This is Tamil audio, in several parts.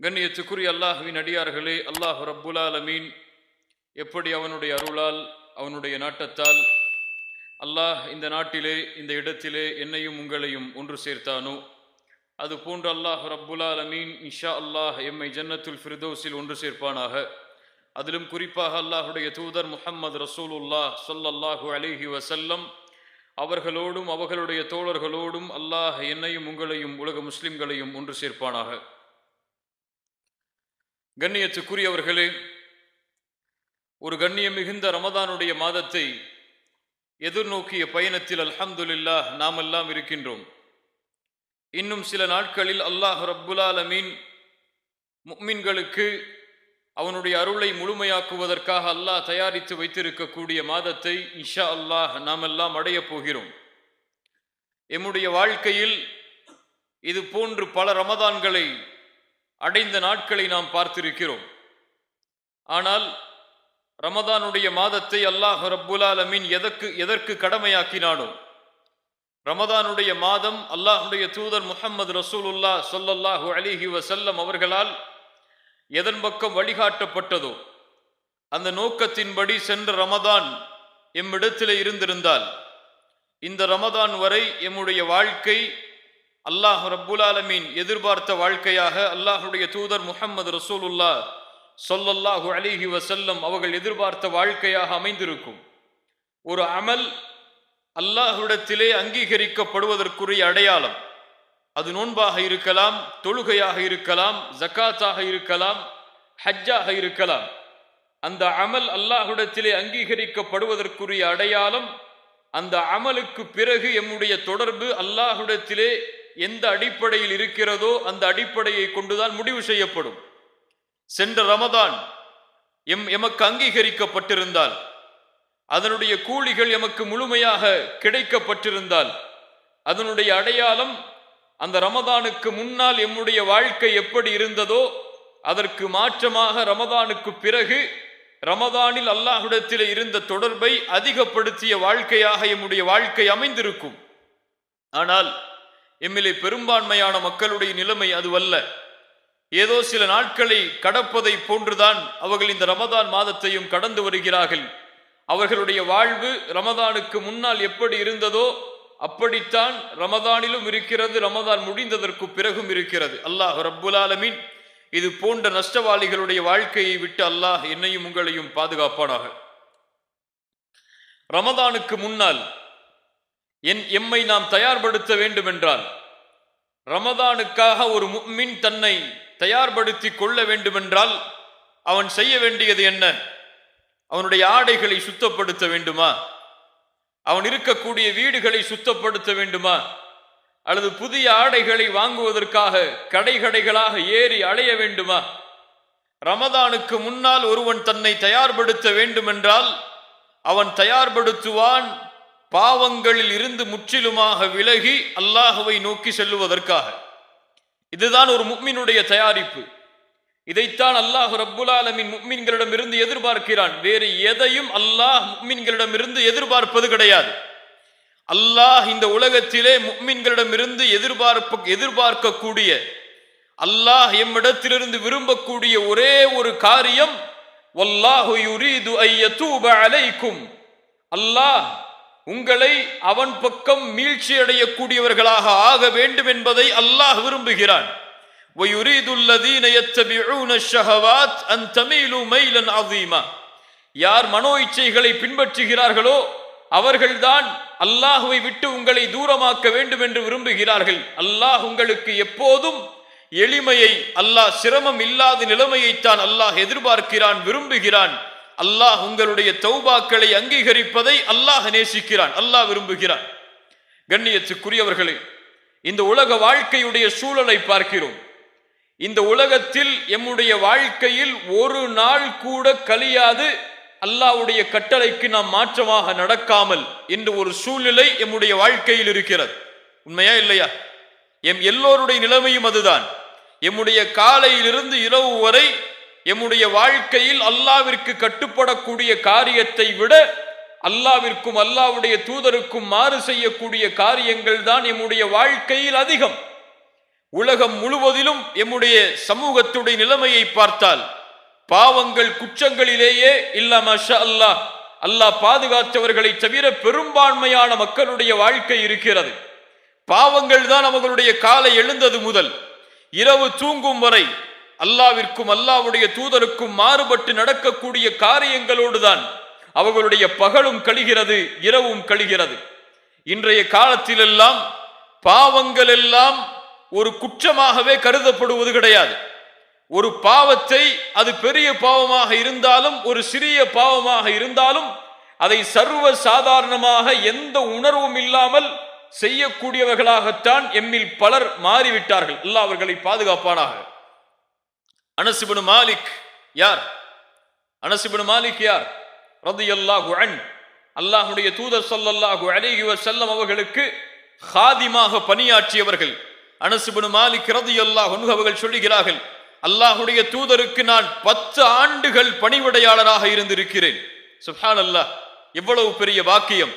கண்ணியத்துக்குரிய அல்லாஹ்வின் அடியார்களே, அல்லாஹ் ரப்புல் ஆலமீன் எப்படி அவனுடைய அருளால் அவனுடைய நாட்டத்தால் அல்லாஹ் இந்த நாட்டிலே இந்த இடத்திலே என்னையும் உங்களையும் ஒன்று சேர்த்தானோ, அது போன்று அல்லாஹ் ரப்புல் ஆலமீன் இன்ஷா அல்லாஹ் எம்மை ஜன்னத்துல் ஃபிர்தௌஸில் ஒன்று சேர்ப்பானாக. அதிலும் குறிப்பாக அல்லாஹுடைய தூதர் முஹம்மது ரசூலுல்லாஹ் ஸல்லல்லாஹு அலைஹி வஸல்லம் அவர்களோடும் அவர்களுடைய தோழர்களோடும் அல்லாஹ் என்னையும் உங்களையும் உலக முஸ்லிம்களையும் ஒன்று சேர்ப்பானாக. கண்ணியத்துக்குரியவர்களே, ஒரு கண்ணியம் மிகுந்த ரமதானுடைய மாதத்தை எதிர்நோக்கிய பயணத்தில் அல்ஹம்துலில்லாஹ் நாமெல்லாம் இருக்கின்றோம். இன்னும் சில நாட்களில் அல்லாஹ் ரப்புல் ஆலமீன் முஃமின்களுக்கு அவனுடைய அருளை முழுமையாக்குவதற்காக அல்லாஹ் தயாரித்து வைத்திருக்கக்கூடிய மாதத்தை இன்ஷா அல்லாஹ் நாமெல்லாம் அடையப் போகிறோம். எம்முடைய வாழ்க்கையில் இது போன்று பல ரமதான்களை அடைந்த நாட்களை நாம் பார்த்திருக்கிறோம். ஆனால் ரமதானுடைய மாதத்தை அல்லாஹ் ரப்புல் ஆலமீன் எதற்கு கடமையாக்கினானோ, ரமதானுடைய மாதம் அல்லாஹுடைய தூதர் முஹம்மது ரசூலுல்லாஹ் ஸல்லல்லாஹு அலைஹி வஸல்லம் அவர்களால் எதன் பக்கம் வழிகாட்டப்பட்டதோ அந்த நோக்கத்தின்படி சென்ற ரமதான் எம்மிடத்திலே இருந்திருந்தால், இந்த ரமதான் வரை எம்முடைய வாழ்க்கை அல்லாஹ் ரப்புல் ஆலமீன் எதிர்பார்த்த வாழ்க்கையாக, அல்லாஹுடைய தூதர் முஹம்மது ரசூலுல்லாஹ் ஸல்லல்லாஹு அலைஹி வஸல்லம் அவர்கள் எதிர்பார்த்த வாழ்க்கையாக அமைந்திருக்கும். ஒரு அமல் அல்லாஹ்விடத்திலே அங்கீகரிக்கப்படுவதற்குரிய அடையாளம். அது நோன்பாக இருக்கலாம், தொழுகையாக இருக்கலாம், ஜக்காத்தாக இருக்கலாம், ஹஜ்ஜாக இருக்கலாம். அந்த அமல் அல்லாஹ்விடத்திலே அங்கீகரிக்கப்படுவதற்குரிய அடையாளம், அந்த அமலுக்கு பிறகு எம்முடைய தொடர்பு அல்லாஹ்விடத்திலே எந்த அடிப்படையில் இருக்கிறதோ அந்த அடிப்படையை கொண்டுதான் முடிவு செய்யப்படும். சென்ற ரமதான் எமக்கு அங்கீகரிக்கப்பட்டிருந்தால், அதனுடைய கூலிகள் எமக்கு முழுமையாக கிடைக்கப்பட்டிருந்தால், அதனுடைய அடையாளம் அந்த ரமதானுக்கு முன்னால் எம்முடைய வாழ்க்கை எப்படி இருந்ததோ அதற்கு மாற்றமாக ரமதானுக்கு பிறகு ரமதானில் அல்லாஹ்விடத்திலே இருந்த தொடர்பை அதிகப்படுத்திய வாழ்க்கையாக எம்முடைய வாழ்க்கை அமைந்திருக்கும். ஆனால் எம்மிலே பெரும்பான்மையான மக்களுடைய நிலைமை அதுவல்ல. ஏதோ சில நாட்களை கடப்பதை போன்றுதான் அவர்கள் இந்த ரமதான் மாதத்தையும் கடந்து வருகிறார்கள். அவர்களுடைய வாழ்வு ரமதானுக்கு முன்னால் எப்படி இருந்ததோ அப்படித்தான் ரமதானிலும் இருக்கிறது, ரமதான் முடிந்ததற்கு பிறகும் இருக்கிறது. அல்லாஹ் ரப்புல் ஆலமீன் இது போன்ற நஷ்டவாளிகளுடைய வாழ்க்கையை விட்டு அல்லாஹ் என்னையும் உங்களையும் பாதுகாப்பானாக. ரமதானுக்கு முன்னால் எம்மை நாம் தயார்படுத்த வேண்டும் என்றால், ரமதானுக்காக ஒரு முஃமின் தன்னை தயார்படுத்தி கொள்ள வேண்டுமென்றால் அவன் செய்ய வேண்டியது என்ன? அவனுடைய ஆடைகளை சுத்தப்படுத்த வேண்டுமா? அவன் இருக்கக்கூடிய வீடுகளை சுத்தப்படுத்த வேண்டுமா? அல்லது புதிய ஆடைகளை வாங்குவதற்காக கடைகளாக ஏறி அலைய வேண்டுமா? ரமதானுக்கு முன்னால் ஒருவன் தன்னை தயார்படுத்த வேண்டுமென்றால் அவன் தயார்படுத்துவான் பாவங்களில் இருந்து முற்றிலுமாக விலகி அல்லாஹ்வை நோக்கி செல்லுவதற்காக. இதுதான் ஒரு முஃமினுடைய தயாரிப்பு. இதைத்தான் அல்லாஹ் ரப்புல் ஆலமீன் முஃமின்களிடம் இருந்து எதிர்பார்க்கிறான். வேறு எதையும் அல்லாஹ் முஃமின்களிடமிருந்து எதிர்பார்ப்பது கிடையாது. அல்லாஹ் இந்த உலகத்திலே முஃமின்களிடம் இருந்து எதிர்பார்க்கக்கூடிய, அல்லாஹ் எம்மிடத்திலிருந்து விரும்பக்கூடிய ஒரே ஒரு காரியம், வல்லாஹு யுரீது அய்யதூப அலைக்கும், அல்லாஹ் உங்களை அவன் பக்கம் மீழ்ச்சி அடையக்கூடியவர்களாக ஆக வேண்டும் என்பதை அல்லாஹ் விரும்புகிறான். வயுரீதுல்லதீன யத்தபிஊன ஷஹவாத் அன் தமீலு மைலன் அஸீமா, யார் மனோ இச்சைகளை பின்பற்றுகிறார்களோ அவர்கள்தான் அல்லாஹ்வை விட்டு உங்களை தூரமாக்க வேண்டும் என்று விரும்புகிறார்கள். அல்லாஹ் உங்களுக்கு எப்போதும் எளிமையை, அல்லாஹ் சிரமம் இல்லாத நிலைமையைத்தான் அல்லாஹ் எதிர்பார்க்கிறான், விரும்புகிறான். அல்லாஹ் உங்களுடைய தௌபாக்களை அங்கீகரிப்பதை அல்லாஹ் நேசிக்கிறான், அல்லாஹ் விரும்புகிறான். கண்ணியத்துக்குரியவர்களே, இந்த உலக வாழ்க்கையுடைய சூழலை பார்க்கிறோம். இந்த உலகத்தில் எம்முடைய வாழ்க்கையில் ஒரு நாள் கூட கழியாது அல்லாஹ்வுடைய கட்டளைக்கு நாம் மாற்றமாக நடக்காமல் என்ற ஒரு சூழ்நிலை எம்முடைய வாழ்க்கையில் இருக்கிறது. உண்மையா இல்லையா? எல்லோருடைய நிலைமையும் அதுதான். எம்முடைய காலையிலிருந்து இரவு வரை எம்முடைய வாழ்க்கையில் அல்லாஹ்விற்கு கட்டுப்படக்கூடிய காரியத்தை விட அல்லாஹ்விற்கும் அல்லாஹ்வுடைய தூதருக்கும் மாறு செய்யக்கூடிய காரியங்கள் தான் எம்முடைய வாழ்க்கையில் அதிகம். உலகம் முழுவதிலும் எம்முடைய சமூகத்துடைய நிலைமையை பார்த்தால் பாவங்கள் குற்றங்களிலேயே இல்ல மாஷா அல்லாஹ், அல்லாஹ் பாதுகாத்தவர்களை தவிர பெரும்பான்மையான மக்களுடைய வாழ்க்கை இருக்கிறது. பாவங்கள் தான் அவர்களுடைய காலை எழுந்தது முதல் இரவு தூங்கும் வரை அல்லாவிற்கும் அல்லாஹ்வுடைய தூதருக்கும் மாறுபட்டு நடக்கக்கூடிய காரியங்களோடு தான் அவர்களுடைய பகலும் கழிகிறது, இரவும் கழிகிறது. இன்றைய காலத்திலெல்லாம் பாவங்கள் எல்லாம் ஒரு குற்றமாகவே கருதப்படுவது கிடையாது. ஒரு பாவத்தை, அது பெரிய பாவமாக இருந்தாலும் ஒரு சிறிய பாவமாக இருந்தாலும் அதை சர்வ சாதாரணமாக எந்த உணர்வும் இல்லாமல் செய்யக்கூடியவர்களாகத்தான் எம்மில் பலர் மாறிவிட்டார்கள். அல்லாஹ் அவர்களை பாதுகாப்பானாக. அனஸ் இப்னு மாலிக் யார்? அனஸ் இப்னு மாலிக் யார்? ரலியல்லாஹு அன்ஹு. அல்லாஹ்வுடைய தூதர் ஸல்லல்லாஹு அலைஹி வஸல்லம் அவர்களுக்கு காதிமாக பணியாற்றியவர்கள். அனஸ் இப்னு மாலிக் ரலியல்லாஹு அன்ஹு அவர்கள் சொல்லுகிறார்கள், அல்லாஹ்வுடைய தூதருக்கு நான் 10 ஆண்டுகள் பணிவிடையாளராக இருந்திருக்கிறேன். சுப்ஹானல்லாஹ், எவ்வளவு பெரிய வாக்கியம்!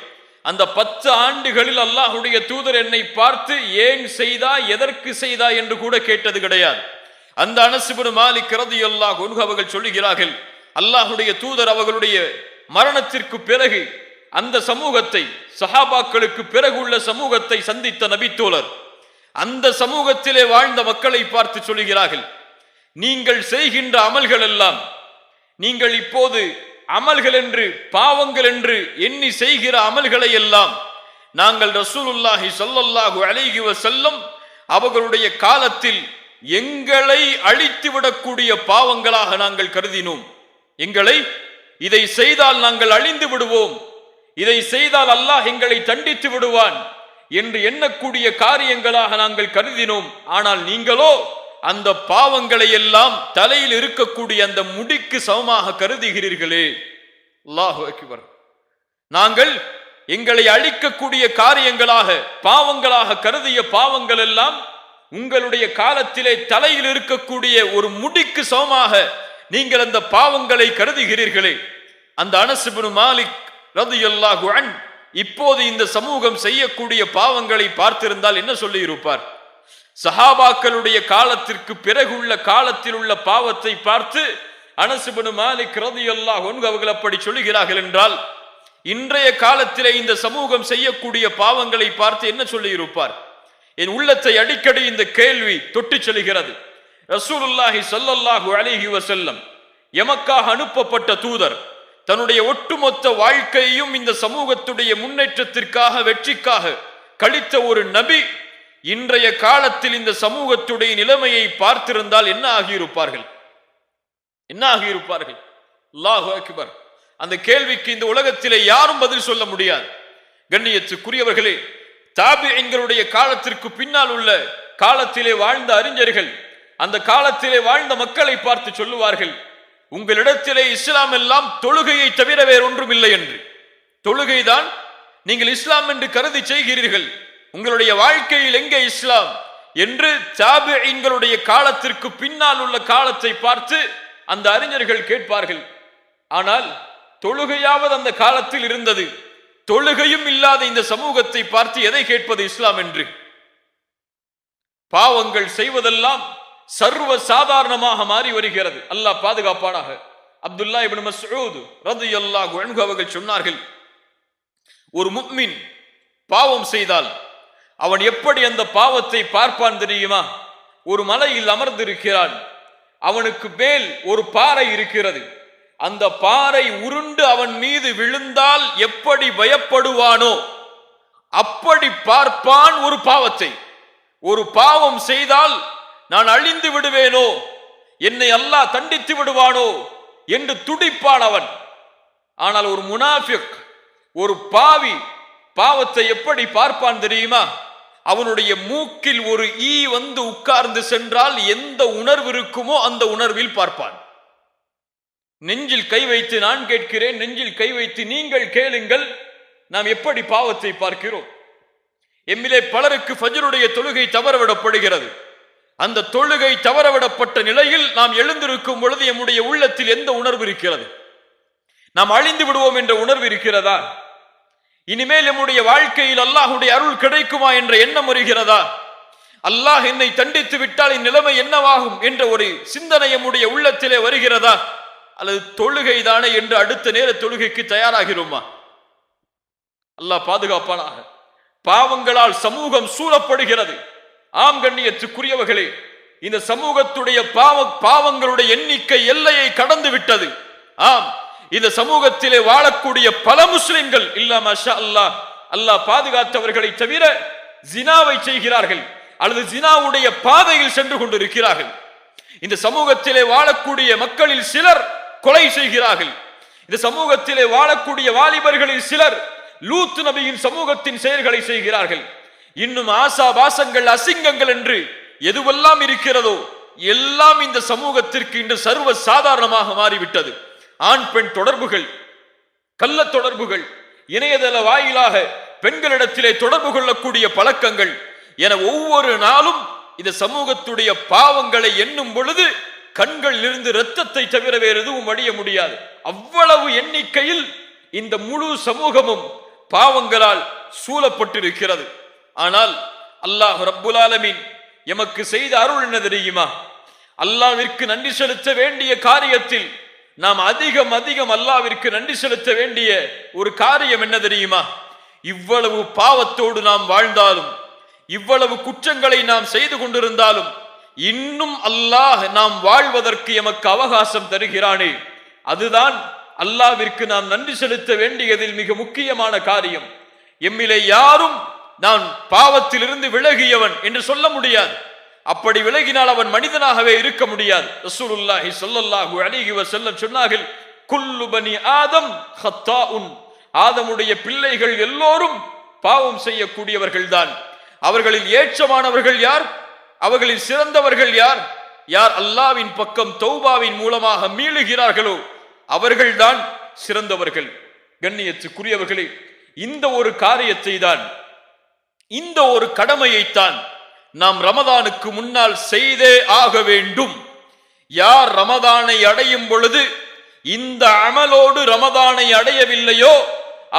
அந்த 10 ஆண்டுகளில் அல்லாஹ்வுடைய தூதர் என்னை பார்த்து ஏன் செய்தா, எதற்கு செய்தா என்று கூட கேட்டது கிடையாது. அந்த அனஸ் இப்னு மாலிக் ரலியல்லாஹு அன்ஹு அவர்கள் சொல்லுகிறார்கள், அல்லாஹ்வுடைய தூதர் அவர்களுடைய மரணத்திற்கு பிறகு அந்த சமூகத்தை, சஹாபாக்களுக்கு பிறகு உள்ள சமூகத்தை சந்தித்த நபித்தோழர் அந்த சமூகத்திலே வாழ்ந்த மக்களை பார்த்து சொல்லுகிறார்கள், நீங்கள் செய்கின்ற அமல்கள் எல்லாம், நீங்கள் இப்போது அமல்கள் என்று பாவங்கள் என்று எண்ணி செய்கிற அமல்களை எல்லாம் நாங்கள் ரசூலுல்லாஹி ஸல்லல்லாஹு அலைஹி வஸல்லம் அவர்களுடைய காலத்தில் எங்களை அழித்து விடக்கூடிய பாவங்களாக நாங்கள் கருதினோம். எங்களை இதை செய்தால் நாங்கள் அழிந்து விடுவோம், இதை செய்தால் அல்லாஹ் எங்களை தண்டித்து விடுவான் என்று எண்ணக்கூடிய காரியங்களாக நாங்கள் கருதினோம். ஆனால் நீங்களோ அந்த பாவங்களை எல்லாம் தலையில் இருக்கக்கூடிய அந்த முடிக்கு சமமாக கருதுகிறீர்களே. அல்லாஹு அக்பர். நாங்கள் எங்களை அழிக்கக்கூடிய காரியங்களாக, பாவங்களாக கருதிய பாவங்கள் எல்லாம் உங்களுடைய காலத்திலே தலையில் இருக்கக்கூடிய ஒரு முடிக்கு சமமாக நீங்கள் அந்த பாவங்களை கருதுகிறீர்களே. அந்த அனஸ் இப்னு மாலிக் ரலியல்லாஹு அன்ஹு இப்போது இந்த சமூகம் செய்யக்கூடிய பாவங்களை பார்த்திருந்தால் என்ன சொல்லி இருப்பார்? சஹாபாக்களுடைய காலத்திற்கு பிறகு உள்ள காலத்தில் உள்ள பாவத்தை பார்த்து அனஸ் இப்னு மாலிக் ரலியல்லாஹு அன்ஹு அவர்கள் அப்படி சொல்லுகிறார்கள் என்றால், இன்றைய காலத்திலே இந்த சமூகம் செய்யக்கூடிய பாவங்களை பார்த்து என்ன சொல்லி இருப்பார்? என் உள்ளத்தை அடிக்கடி இந்த கேள்வி தொட்டு செல்கிறது. ரசூலுல்லாஹி ஸல்லல்லாஹு அலைஹி வஸல்லம் எமக்காக அனுப்பப்பட்ட தூதர் தன்னுடைய ஒட்டுமொத்த வாழ்க்கையையும் இந்த சமூகத்துடைய முன்னேற்றத்திற்காக, வெற்றிக்காக கழித்த ஒரு நபி இன்றைய காலத்தில் இந்த சமூகத்துடைய நிலைமையை பார்த்திருந்தால் என்ன ஆகியிருப்பார்கள்? என்ன ஆகியிருப்பார்கள்? அல்லாஹு அக்பர். அந்த கேள்விக்கு இந்த உலகத்திலே யாரும் பதில் சொல்ல முடியாது. கண்ணியத்துக்குரியவர்களே, தாபிஈன்களுடைய காலத்திற்கு பின்னால் உள்ள காலத்திலே வாழ்ந்த அறிஞர்கள் அந்த காலத்திலே வாழ்ந்த மக்களை பார்த்து சொல்லுவார்கள், உங்களிடத்திலே இஸ்லாம் எல்லாம் தொழுகையை தவிர வேறொன்றும் இல்லை என்று. தொழுகைதான் நீங்கள் இஸ்லாம் என்று கருதி செய்கிறீர்கள், உங்களுடைய வாழ்க்கையில் எங்கே இஸ்லாம் என்று தாபிஈன்களுடைய காலத்திற்கு பின்னால் உள்ள காலத்தை பார்த்து அந்த அறிஞர்கள் கேட்பார்கள். ஆனால் தொழுகையாவது அந்த காலத்தில் இருந்தது, தொழுகையும் இல்லாத இந்த சமூகத்தை பார்த்து எதை கேட்பது இஸ்லாம் என்று? பாவங்கள் செய்வதெல்லாம் சர்வ சாதாரணமாக மாறி வருகிறது. அல்லாஹ் பாதுகாப்பானாக. அப்துல்லா இப்னு மஸ்ஊத் ரலியல்லாஹு அன்ஹு அவர்கள் சொன்னார்கள், ஒரு முஃமின் பாவம் செய்தால் அவன் எப்படி அந்த பாவத்தை பார்ப்பான் தெரியுமா? ஒரு மலையில் அமர்ந்திருக்கிறான், அவனுக்கு மேல் ஒரு பாறை இருக்கிறது, அந்த பாறை உருண்டு அவன் மீது விழுந்தால் எப்படி பயப்படுவானோ அப்படி பார்ப்பான் ஒரு பாவத்தை. ஒரு பாவம் செய்தால் நான் அழிந்து விடுவேனோ, என்னை அல்லாஹ் தண்டித்து விடுவானோ என்று துடிப்பான் அவன். ஆனால் ஒரு முனாஃபிக், ஒரு பாவி பாவத்தை எப்படி பார்ப்பான் தெரியுமா? அவனுடைய மூக்கில் ஒரு ஈ வந்து உட்கார்ந்து சென்றால் எந்த உணர்வு இருக்குமோ அந்த உணர்வில் பார்ப்பான். நெஞ்சில் கை வைத்து நான் கேட்கிறேன், நெஞ்சில் கை வைத்து நீங்கள் கேளுங்கள், நாம் எப்படி பாவத்தை பார்க்கிறோம்? எம்மிலே பலருக்கு ஃபஜ்ருடைய தொழுகை தவறவிடப்படுகிறது. அந்த தொழுகை தவறவிடப்பட்ட நிலையில் நாம் எழுந்திருக்கும் பொழுது நம்முடைய உள்ளத்தில் எந்த உணர்வு இருக்கிறது? நாம் அழிந்து விடுவோம் என்ற உணர்வு இருக்கிறதா? இனிமேல் நம்முடைய வாழ்க்கையில் அல்லாஹ்வுடைய அருள் கிடைக்குமா என்ற எண்ணம் வருகிறதா? அல்லாஹ் என்னை தண்டித்து விட்டால் என் நிலைமை என்னவாகும் என்ற ஒரு சிந்தனை நம்முடைய உள்ளத்திலே வருகிறதா? அல்லது தொழுகை தானே என்று அடுத்த நேர தொழுகைக்கு தயாராகிறோமா? அல்லாஹ் பாதுகாப்பானாக. பாவங்களால் சமூகம் சூழப்படுகிறது. ஆம் கண்ணியத்துக்குரியவர்களே, இந்த சமூகத்துடைய பாவங்களுடைய எண்ணிக்கை எல்லையை கடந்து விட்டது. ஆம், இந்த சமூகத்திலே வாழக்கூடிய பல முஸ்லிம்கள் இல்லா மாஷா அல்லாஹ், அல்லாஹ் பாதுகாத்தவர்களை தவிர ஜினாவை செய்கிறார்கள் அல்லது ஜினாவுடைய பாதையில் சென்று கொண்டிருக்கிறார்கள். இந்த சமூகத்திலே வாழக்கூடிய மக்களில் சிலர் கொலை செய்கிறார்கள். இந்த சமூகத்திலே வாழக்கூடிய வாலிபர்களில் சிலர் லூத் நபியின் சமூகத்தின் செயல்களை செய்கிறார்கள். இன்னும் ஆசாபாசங்கள், அசிங்கங்கள் என்று எதுவெல்லாம் இருக்கிறதோ எல்லாம் இந்த சமூகத்திற்கு இன்று சர்வ சாதாரணமாக மாறிவிட்டது. ஆண் பெண் தொடர்புகள், கள்ள தொடர்புகள், இணையதள வாயிலாக பெண்களிடத்திலே தொடர்பு கொள்ளக்கூடிய பழக்கங்கள் என ஒவ்வொரு நாளும் இந்த சமூகத்துடைய பாவங்களை எண்ணும் பொழுது கண்களில் இருந்து இரத்தத்தை தவிர வேறு எதுவும் வடிய முடியாது. அவ்வளவு எண்ணிக்கையில் இந்த முழு சமூகமும் பாவங்களால் சூழப்பட்டிருக்கிறது. ஆனால் அல்லாஹ் ரப்புல் ஆலமீன் எமக்கு செய்த அருள் என்ன தெரியுமா? அல்லாஹ்விற்கு நன்றி செலுத்த வேண்டிய காரியத்தில் நாம் அதிகம் அல்லாஹ்விற்கு நன்றி செலுத்த வேண்டிய ஒரு காரியம் என்ன தெரியுமா? இவ்வளவு பாவத்தோடு நாம் வாழ்ந்தாலும், இவ்வளவு குற்றங்களை நாம் செய்து கொண்டிருந்தாலும் இன்னும் அல்லாஹ் நாம் வாழ்வதற்கு எமக்கு அவகாசம் தருகிறானே, அதுதான் அல்லாஹ்விற்கு நாம் நன்றி செலுத்த வேண்டியதில் மிக முக்கியமான காரியம். எம்மிலே யாரும் நான் பாவத்திலிருந்து விலகியவன் என்று சொல்ல முடியாது. அப்படி விலகினால் அவன் மனிதனாகவே இருக்க முடியாது. ரசூலுல்லாஹி ஸல்லல்லாஹு அலைஹி வஸல்லம் சொன்னார்கள், குல்லு பனி ஆதம் ஹத்தாஉன், ஆதமுடைய பிள்ளைகள் எல்லோரும் பாவம் செய்யக்கூடியவர்கள் தான். அவர்களில் ஏற்றமானவர்கள் யார்? அவர்களில் சிறந்தவர்கள் யார்? யார் அல்லாஹ்வின் பக்கம் தௌபாவின் மூலமாக மீளுகிறார்களோ அவர்கள்தான் சிறந்தவர்கள். கண்ணியத்துக்குரியவர்களே, இந்த ஒரு காரியத்தை தான், இந்த ஒரு கடமையைத்தான் நாம் ரமதானுக்கு முன்னால் செய்தே ஆக வேண்டும். யார் ரமதானை அடையும் பொழுது இந்த அமலோடு ரமதானை அடையவில்லையோ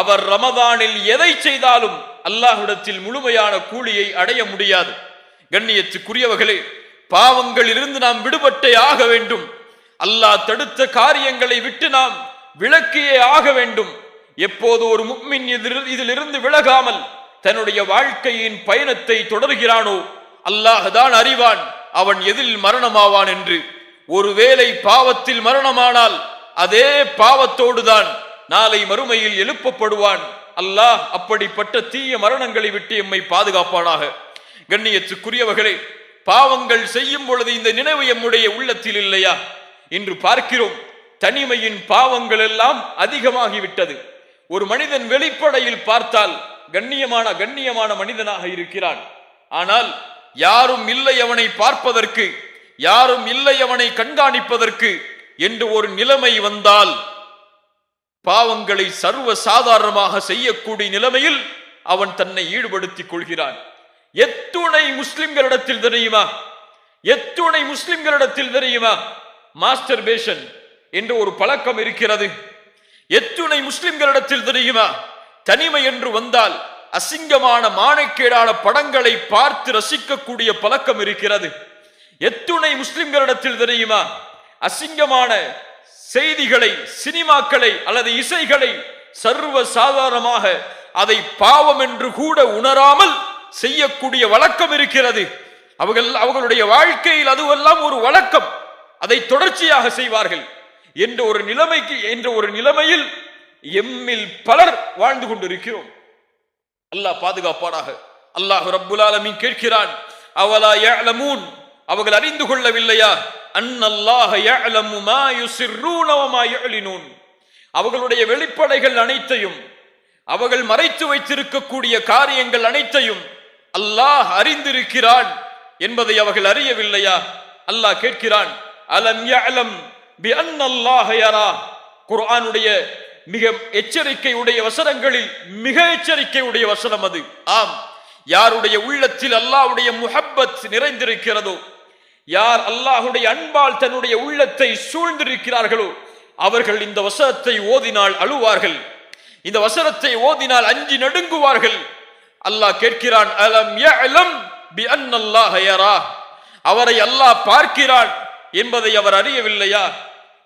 அவர் ரமதானில் எதை செய்தாலும் அல்லாஹ்விடத்தில் முழுமையான கூலியை அடைய முடியாது. கண்ணியத்துக்குரியவர்களே, பாவங்களிலிருந்து நாம் விடுபட்டே ஆக வேண்டும். அல்லாஹ் தடுத்த காரியங்களை விட்டு நாம் விலக்கியே ஆக வேண்டும். எப்போது ஒரு முஃமின் இதிலிருந்து விலகாமல் தன்னுடைய வாழ்க்கையின் பயணத்தை தொடர்கிறானோ அல்லாஹ் தான் அறிவான் அவன் எதில் மரணமாவான் என்று. ஒருவேளை பாவத்தில் மரணமானால் அதே பாவத்தோடுதான் நாளை மறுமையில் எழுப்பப்படுவான். அல்லாஹ் அப்படிப்பட்ட தீய மரணங்களை விட்டு எம்மை பாதுகாப்பானாக. கண்ணியத்துக்குரியவர்களே, பாவங்கள் செய்யும் பொழுது இந்த நினைவு எம்முடைய உள்ளத்தில் இல்லையா? இன்று பார்க்கிறோம், தனிமையின் பாவங்கள் எல்லாம் அதிகமாகிவிட்டது. ஒரு மனிதன் வெளிப்படையில் பார்த்தால் கண்ணியமான மனிதனாக இருக்கிறான். ஆனால் யாரும் இல்லை அவனை பார்ப்பதற்கு, யாரும் இல்லை அவனை கண்காணிப்பதற்கு என்று ஒரு நிலைமை வந்தால் பாவங்களை சர்வ சாதாரணமாக செய்யக்கூடிய நிலைமையில் அவன் தன்னை ஈடுபடுத்திக் கொள்கிறான். எத்துணை முஸ்லிம்களிடத்தில் தெரியுமா, எத்துணை முஸ்லிம்களிடத்தில் தெரியுமா மாஸ்டர்பேஷன் என்ற ஒரு பழக்கம் இருக்கிறது. எத்துணை முஸ்லிம்களிடத்தில் தெரியுமா தனிமை என்று வந்தால் அசிங்கமான மானக்கேடான படங்களை பார்த்து ரசிக்கக்கூடிய பழக்கம் இருக்கிறது. எத்துணை முஸ்லிம்களிடத்தில் தெரியுமா அசிங்கமான செய்திகளை, சினிமாக்களை அல்லது இசைகளை சர்வ சாதாரணமாக அதை பாவம் என்று கூட உணராமல் செய்யக்கூடிய வழக்கம் இருக்கிறது. அவர்களுடைய வாழ்க்கையில் அதுவெல்லாம் ஒரு வழக்கம், அதை தொடர்ச்சியாக செய்வார்கள் என்ற ஒரு நிலைமையில் எம்மில் பலர் வாழ்ந்து கொண்டிருக்கிறோம். அல்லாஹ் பாதுகாப்பானாக. அல்லாஹ் ரப்புல் ஆலமீன் கேட்கிறான், அவலா யஅலமூன், அவர்கள் அறிந்து கொள்ளவில்லையா? அன்னல்லாஹ யஅலமு மா யுஸிர்ரூன வ மா யுஅலினூன், அவர்களுடைய வெளிப்படைகள் அனைத்தையும், அவர்கள் மறைத்து வைத்திருக்கக்கூடிய காரியங்கள் அனைத்தையும் அல்லாஹ் அறிந்திருக்கிறான் என்பதை அவர்கள் அறியவில்லையா? அல்லாஹ் கேட்கிறான், அலம் யஅலம் பி அன்னல்லாஹ யரா. குர்ஆனுடைய மிக எச்சரிக்கை உடைய வசனங்களில் மிக எச்சரிக்கை உடைய வசனம் அது. ஆம், யாருடைய உள்ளத்தில் அல்லாஹ்வுடைய முஹப்பத் நிறைந்திருக்கிறதோ, யார் அல்லாஹ்வுடைய அன்பால் தன்னுடைய உள்ளத்தை சூழ்ந்திருக்கிறார்களோ அவர்கள் இந்த வசனத்தை ஓதினால் அழுவார்கள், இந்த வசனத்தை ஓதினால் அஞ்சி நடுங்குவார்கள். அல்லாஹ் கேட்கிறான், அலம் யஅலம் பிஅன்னல்லாஹ யரா, அவரை அல்லாஹ் பார்க்கிறான் என்பதை அவர் அறியவில்லையா?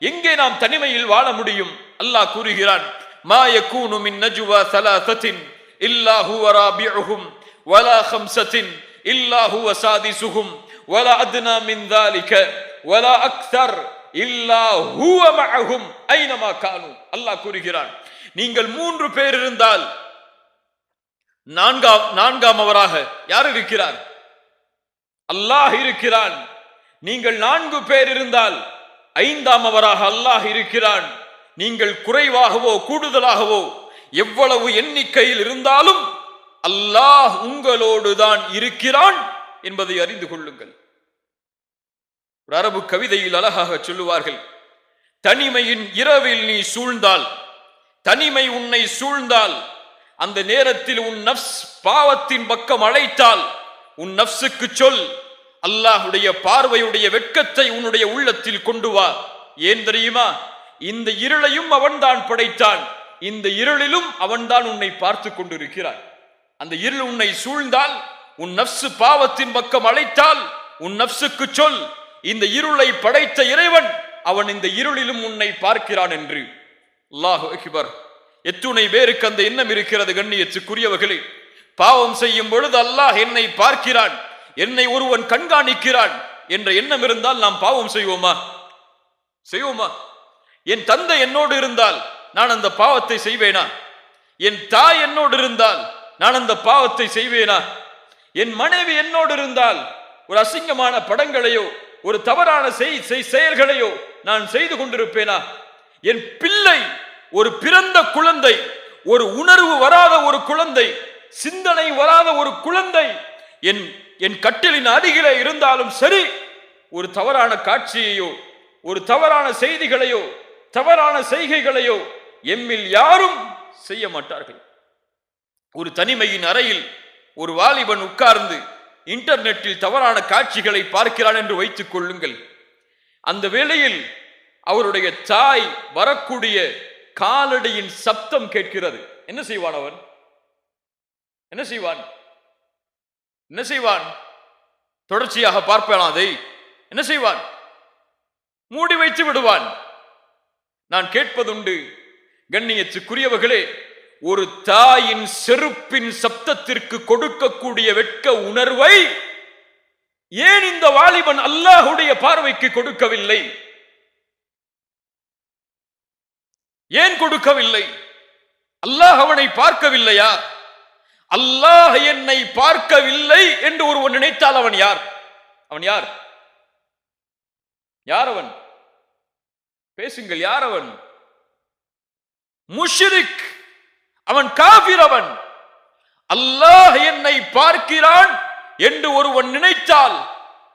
எங்கே நாம் தனிமையில் வாழ முடியும்? அல்லாஹ் கூறுகிறான், மா யகூனு மின் நஜ்வா ஸலாஸத்தின் இல்லா ஹுவ ராபிஉஹும் வலா ஹம்ஸத்தின் இல்லா ஹுவ சாதிஸுஹும் வலா அத்னா மின் ذلك வலா அக்ஸர் இல்லா ஹுவ மஅஹும் ஐனமா கானு. அல்லாஹ் கூறுகிறான், நீங்கள் 3 பேர் இருந்தால் நான்காமவராக யார் இருக்கிறார்? அல்லாஹ் இருக்கிறான். நீங்கள் 4 பேர் இருந்தால் 5ஆமவராக அல்லாஹ் இருக்கிறான். நீங்கள் குறைவாகவோ கூடுதலாகவோ எவ்வளவு எண்ணிக்கையில் இருந்தாலும் அல்லாஹ் உங்களோடு தான் இருக்கிறான் என்பதை அறிந்து கொள்ளுங்கள். ஒரு அரபு கவிதையில் அழகாக சொல்லுவார்கள், தனிமையின் இரவில் நீ சூழ்ந்தால், தனிமை உன்னை சூழ்ந்தால், அந்த நேரத்தில் உன் நஃப்ஸ் பாவத்தின் பக்கம் அழைத்தால், உன் நஃப்ஸுக்கு சொல், அல்லாஹுடைய பார்வையுடைய வெட்கத்தை உன்னுடைய உள்ளத்தில் கொண்டு வா. ஏன் தெரியுமா? இந்த இருளையும் அவன்தான் படைத்தான், இந்த இருளிலும் அவன்தான் உன்னை பார்த்து கொண்டிருக்கிறான். அந்த இருள் உன்னை சூழ்ந்தால், உன் நஃப்ஸ் பாவத்தின் பக்கம் அழைத்தால், உன் நஃப்ஸுக்கு சொல், இந்த இருளை படைத்த இறைவன் அவன் இந்த இருளிலும் உன்னை பார்க்கிறான் என்று. அல்லாஹு அக்பர். எத்துணை பேருக்கு அந்த எண்ணம் இருக்கிறது கண்ணியத்துக்குரியவர்களே? பாவம் செய்யும் பொழுது அல்லாஹ் என்னை பார்க்கிறான், என்னை ஒருவன் கண்காணிக்கிறான் என்ற எண்ணம் இருந்தால் நாம் பாவம் செய்வோமா? செய்வோமா? என் தந்தை என்னோடு இருந்தால் நான் அந்த பாவத்தை செய்வேனா? என் தாய் என்னோடு இருந்தால் நான் அந்த பாவத்தை செய்வேனா? என் மனைவி என்னோடு இருந்தால் ஒரு அசிங்கமான படங்களையோ ஒரு தவறான செயல்களையோ நான் செய்து கொண்டிருப்பேனா? என் பிள்ளை, ஒரு பிறந்த குழந்தை, ஒரு உணர்வு வராத ஒரு குழந்தை, சிந்தனை வராத ஒரு குழந்தை என் கட்டிலின் அருகிலே இருந்தாலும் சரி, ஒரு தவறான காட்சியையோ ஒரு தவறான செய்திகளையோ தவறான செய்கைகளையோ எம்மில் யாரும் செய்ய மாட்டார்கள். ஒரு தனிமையின் அறையில் ஒரு வாலிபன் உட்கார்ந்து இன்டர்நெட்டில் தவறான காட்சிகளை பார்க்கிறான் என்று வைத்துக் கொள்ளுங்கள். அந்த வேளையில் அவருடைய தாய் வரக்கூடிய காலடியின் சப்தம் கேட்கிறது. என்ன செய்வான் அவன்? என்ன செய்வான்? என்ன செய்வான்? தொடர்ச்சியாக பார்ப்பான். அதை என்ன செய்வான்? மூடி வைத்து விடுவான். நான் கேட்பதுண்டு கண்ணியத்துக்குரியவர்களே, ஒரு தாயின் செருப்பின் சப்தத்திற்கு கொடுக்கக்கூடிய வெட்க உணர்வை ஏன் இந்த வாலிபன் அல்லாஹுடைய பார்வைக்கு கொடுக்கவில்லை? ஏன் கொடுக்கவில்லை? அல்லாஹ் அவனை பார்க்கவில்லையா? அல்லாஹ் என்னை பார்க்கவில்லை என்று ஒருவன் நினைத்தால் அவன் யார்? அவன் யார்? யார் அவன்? பேசுங்கள். யார் அவன்? முஷ்ரிக். அவன் காஃபிர். அவன் அல்லாஹ் என்னை பார்க்கிறான் என்று ஒருவன் நினைத்தால்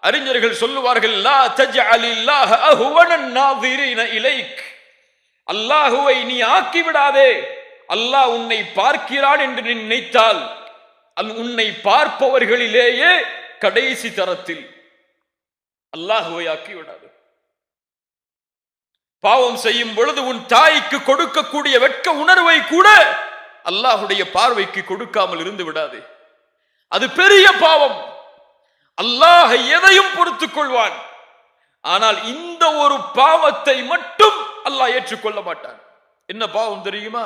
அறிஞர்கள் சொல்லுவார்கள், லா தஜ்அலில்லாஹ அஹ்வனன் நாஸிரீன இலைக். அல்லாஹுவை நீ ஆக்கிவிடாதே. அல்லாஹ் உன்னை பார்க்கிறான் என்று நீ நினைத்தால் உன்னை பார்ப்பவர்களிலேயே கடைசி தரத்தில் அல்லாஹுவை ஆக்கிவிடாது. பாவம் செய்யும் பொழுது உன் தாய்க்கு கொடுக்கக்கூடிய வெட்க உணர்வை கூட அல்லாஹுடைய பார்வைக்கு கொடுக்காமல் இருந்து விடாது. அது பெரிய பாவம். அல்லாஹ் எதையும் பொறுத்துக் கொள்வான். ஆனால் இந்த ஒரு பாவத்தை மட்டும் அல்லாஹ் ஏற்றுக்கொள்ள மாட்டான். என்ன பாவம் தெரியுமா?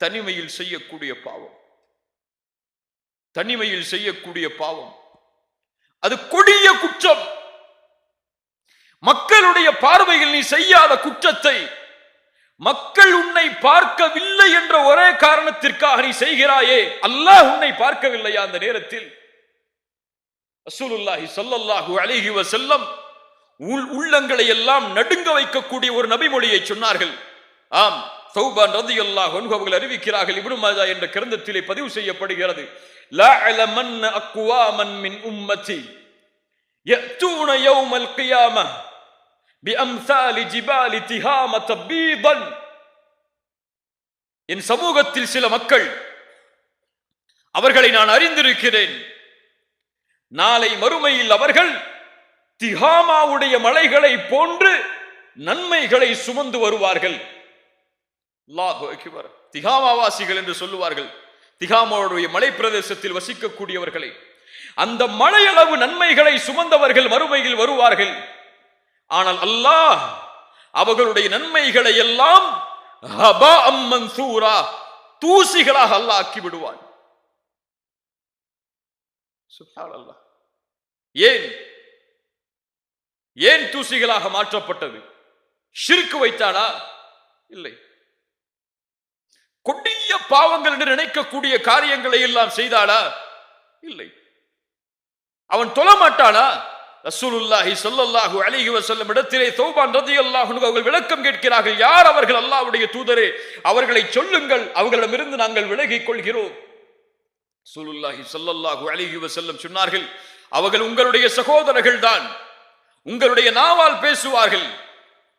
தனிமையில் செய்யக்கூடிய பாவம். தனிமையில் செய்யக்கூடிய பாவம் அது கொடிய குற்றம். மக்களுடைய பார்வையில் நீ செய்யாத குற்றத்தை மக்கள் உன்னை பார்க்கவில்லை என்ற ஒரே காரணத்திற்காக நீ செய்கிறாயே, அல்லாஹ் உன்னை பார்க்கவில்லையா? அந்த நேரத்தில் ரசூலுல்லாஹி ஸல்லல்லாஹு அலைஹி வஸல்லம் உள்ளங்களை எல்லாம் நடுங்க வைக்கக்கூடிய ஒரு நபிமொழியை சொன்னார்கள். ஆம், தௌபான் ரலியல்லாஹு அன்ஹு அவர்கள் அறிவிக்கிறார்கள். இப்னு மாஜா என்ற கிரந்தத்திலே பதிவு செய்யப்படுகிறது. லா அலமன் அக்வாமன் மின் உம்மதி யஅதூன யௌமல் கியாமஹ் பிஅம்சாலி ஜிபாலி திஹாமத பீதன். என் சமூகத்தில் சில மக்கள், அவர்களை நான் அறிந்திருக்கிறேன், நாளை மறுமையில் அவர்கள் திஹாமாவுடைய மலைகளை போன்று நன்மைகளை சுமந்து வருவார்கள். அல்லாஹு அக்பர். திஹாமாவாசிகள் என்று சொல்லுவார்கள். திஹாமாவுடைய மலை பிரதேசத்தில் வசிக்கக்கூடியவர்களை அந்த மழையளவு நன்மைகளை சுமந்தவர்கள் மறுமையில் வருவார்கள். ஆனால் அல்லாஹ் அவர்களுடைய நன்மைகளை எல்லாம் ஹபாஅம் மன்சூரா, தூசிகளாக அல்லாஹ் ஆக்கி விடுவான். சுப்ஹானல்லாஹ். ஏன் தூசிகளாக மாற்றப்பட்டது? ஷிர்க் வைத்தானா? இல்லை. கொடிய பாவங்கள் என்று நினைக்கக்கூடிய காரியங்களை எல்லாம் செய்தானா? இல்லை. அவன் தொழமாட்டானா? ரசூலுல்லாஹி ஸல்லல்லாஹு அலைஹி வஸல்லம் இடத்திலே தௌபான் ரலியல்லாஹு அன்ஹு அவர்கள் விளக்கம் கேட்கிறார்கள். யார் அவர்கள்? அல்லாஹ்வுடைய தூதரே, அவர்களை சொல்லுங்கள், அவர்களிடமிருந்து நாங்கள் விலகிக் கொள்கிறோம். ரசூலுல்லாஹி ஸல்லல்லாஹு அலைஹி வஸல்லம் சொன்னார்கள், அவர்கள் உங்களுடைய சகோதரர்கள் தான். உங்களுடைய நாவால் பேசுவார்கள்,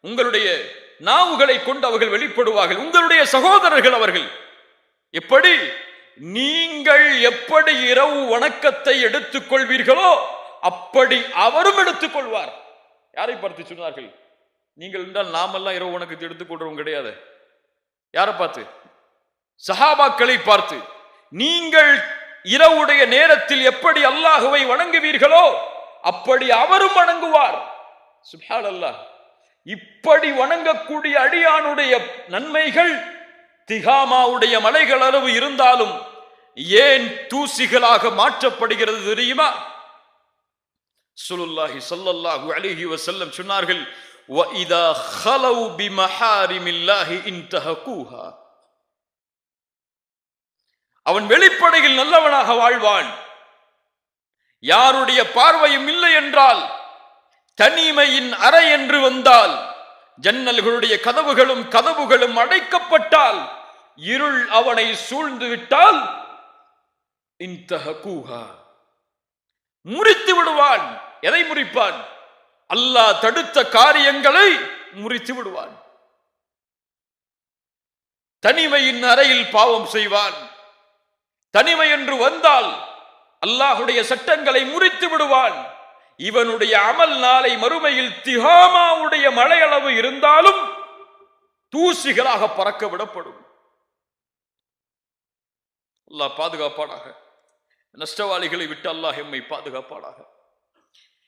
உங்களுடைய நாவுகளை கொண்டு அவர்கள் வெளிப்படுவார்கள். உங்களுடைய சகோதரர்கள் அவர்கள். எப்படி? நீங்கள் எப்படி இரவு வணக்கத்தை எடுத்துக் கொள்வீர்களோ அப்படி அவரும் எடுத்துக் கொள்வார். யாரை பார்த்து சொன்னார்கள்? நீங்கள் என்றால் நாமெல்லாம் இரவு வணக்கத்தை எடுத்துக்கொள்றவங்க கிடையாது. யாரை பார்த்து? சஹாபாக்களை பார்த்து. நீங்கள் இரவுடைய நேரத்தில் எப்படி அல்லாஹுவை வணங்குவீர்களோ அப்படி அவரும் வணங்குவார். சுப்ஹானல்லாஹ். இப்படி வணங்கக்கூடிய அடியானுடைய நன்மைகள் திகாமாவுடைய மலைகள் அளவு இருந்தாலும் ஏன் தூசிகளாக மாற்றப்படுகிறது தெரியுமா? ரசூலுல்லாஹி ஸல்லல்லாஹு அலைஹி வஸல்லம் சொன்னார்கள், வஇதா خلوا بمحارم الله انتهكوها. அவன் வெளிப்படையில் நல்லவனாக வாழ்வான். யாருடைய பார்வையும் இல்லை என்றால், தனிமையின் அறை என்று வந்தால், ஜன்னல்களுடைய கதவுகளும் அடைக்கப்பட்டால், இருள் அவனை சூழ்ந்து விட்டால், இன்தஹகூஹா, முறித்து விடுவான். எதை முறிப்பான்? அல்லாஹ் தடுத்த காரியங்களை முறித்து விடுவான். தனிமையின் அறையில் பாவம் செய்வான். தனிமை என்று வந்தால் அல்லாஹுடைய சட்டங்களை முறித்து விடுவான். இவனுடைய அமல் நாளை மறுமையில் திகாமாவுடைய மழையளவு இருந்தாலும் தூசிகளாக பறக்க விடப்படும். அல்லாஹ் பாதுகாப்பானாக. நஷ்டவாளிகளை விட்டு அல்லாஹ் எம்மை பாதுகாப்பானாக.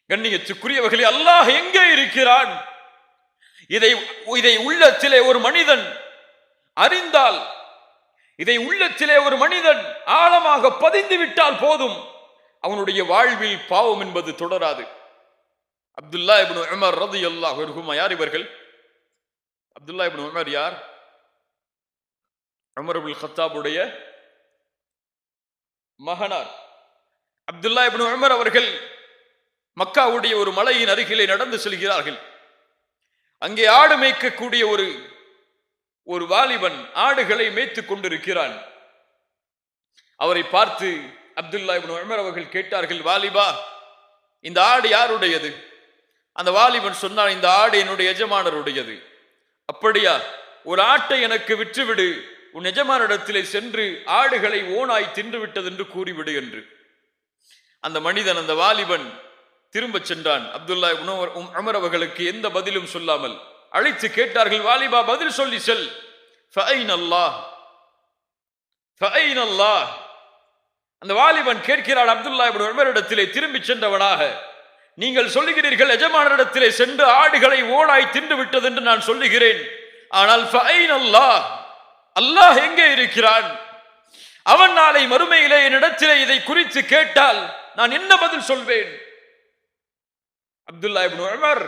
கண்ணியத்துக்குரியவர்களே, அல்லாஹ் எங்கே இருக்கிறான்? இதை உள்ளத்திலே ஒரு மனிதன் அறிந்தால், இதை உள்ளத்திலே ஒரு மனிதன் ஆழமாக பதிந்து விட்டால் போதும், அவனுடைய வாழ்வில் பாவம் என்பது தொடராது. அப்துல்லா இப்னு உமர் ரலியல்லாஹு அன்ஹுமா. யார் இவர்கள்? அப்துல்லா இப்னு உமர் யார்? உமர் இப்னு கத்தாபுடைய மகனார். அப்துல்லா இப்னு உமர் அவர்கள் மக்காவுடைய ஒரு மலையின் அருகிலே நடந்து செல்கிறார்கள். அங்கே ஆடு மேய்க்கக்கூடிய ஒரு வாலிபன் ஆடுகளை மேய்த்துக் கொண்டிருக்கிறான். அவரை பார்த்து அப்துல்லா இப்னு உமர் அவர்கள் கேட்டார்கள், வாலிபா, இந்த ஆடு யாருடையது? அந்த வாலிபன் சொன்னான், இந்த ஆடு என்னுடைய எஜமானருடையது. அப்படியா? ஒரு ஆட்டை எனக்கு விற்றுவிடு, உன் எஜமானிடத்திலே சென்று ஆடுகளை ஓனாய் தின்று விட்டது என்று கூறிவிடு என்று. அந்த மனிதன், அந்த வாலிபன் திரும்ப சென்றான். அப்துல்லா இப்னு உமர் அவர்களுக்கு எந்த பதிலும் சொல்லாமல் அழைத்து கேட்டார்கள், வாலிபா, பதில் சொல்லி செல். ஃபஐன் அல்லாஹ், ஃபஐன் அல்லாஹ். அந்த வாலிபன் கேட்கிறான் அப்துல்லா இப்னு உமரிடத்திலே திரும்பி சென்றவனாக, நீங்கள் சொல்லுகிறீர்கள் எஜமானரிடத்திலே சென்று ஆடுகளை ஓனாய் தின்று விட்டது என்று நான் சொல்லுகிறேன். ஆனால் ஃபஐன் அல்லாஹ், அல்லாஹ் எங்கே இருக்கிறான்? அவன் நாளை மறுமையிலே என்னிடத்திலே இதை குறித்து கேட்டால் நான் என்ன பதில் சொல்வேன்? அப்துல்லா இப்னு உமர்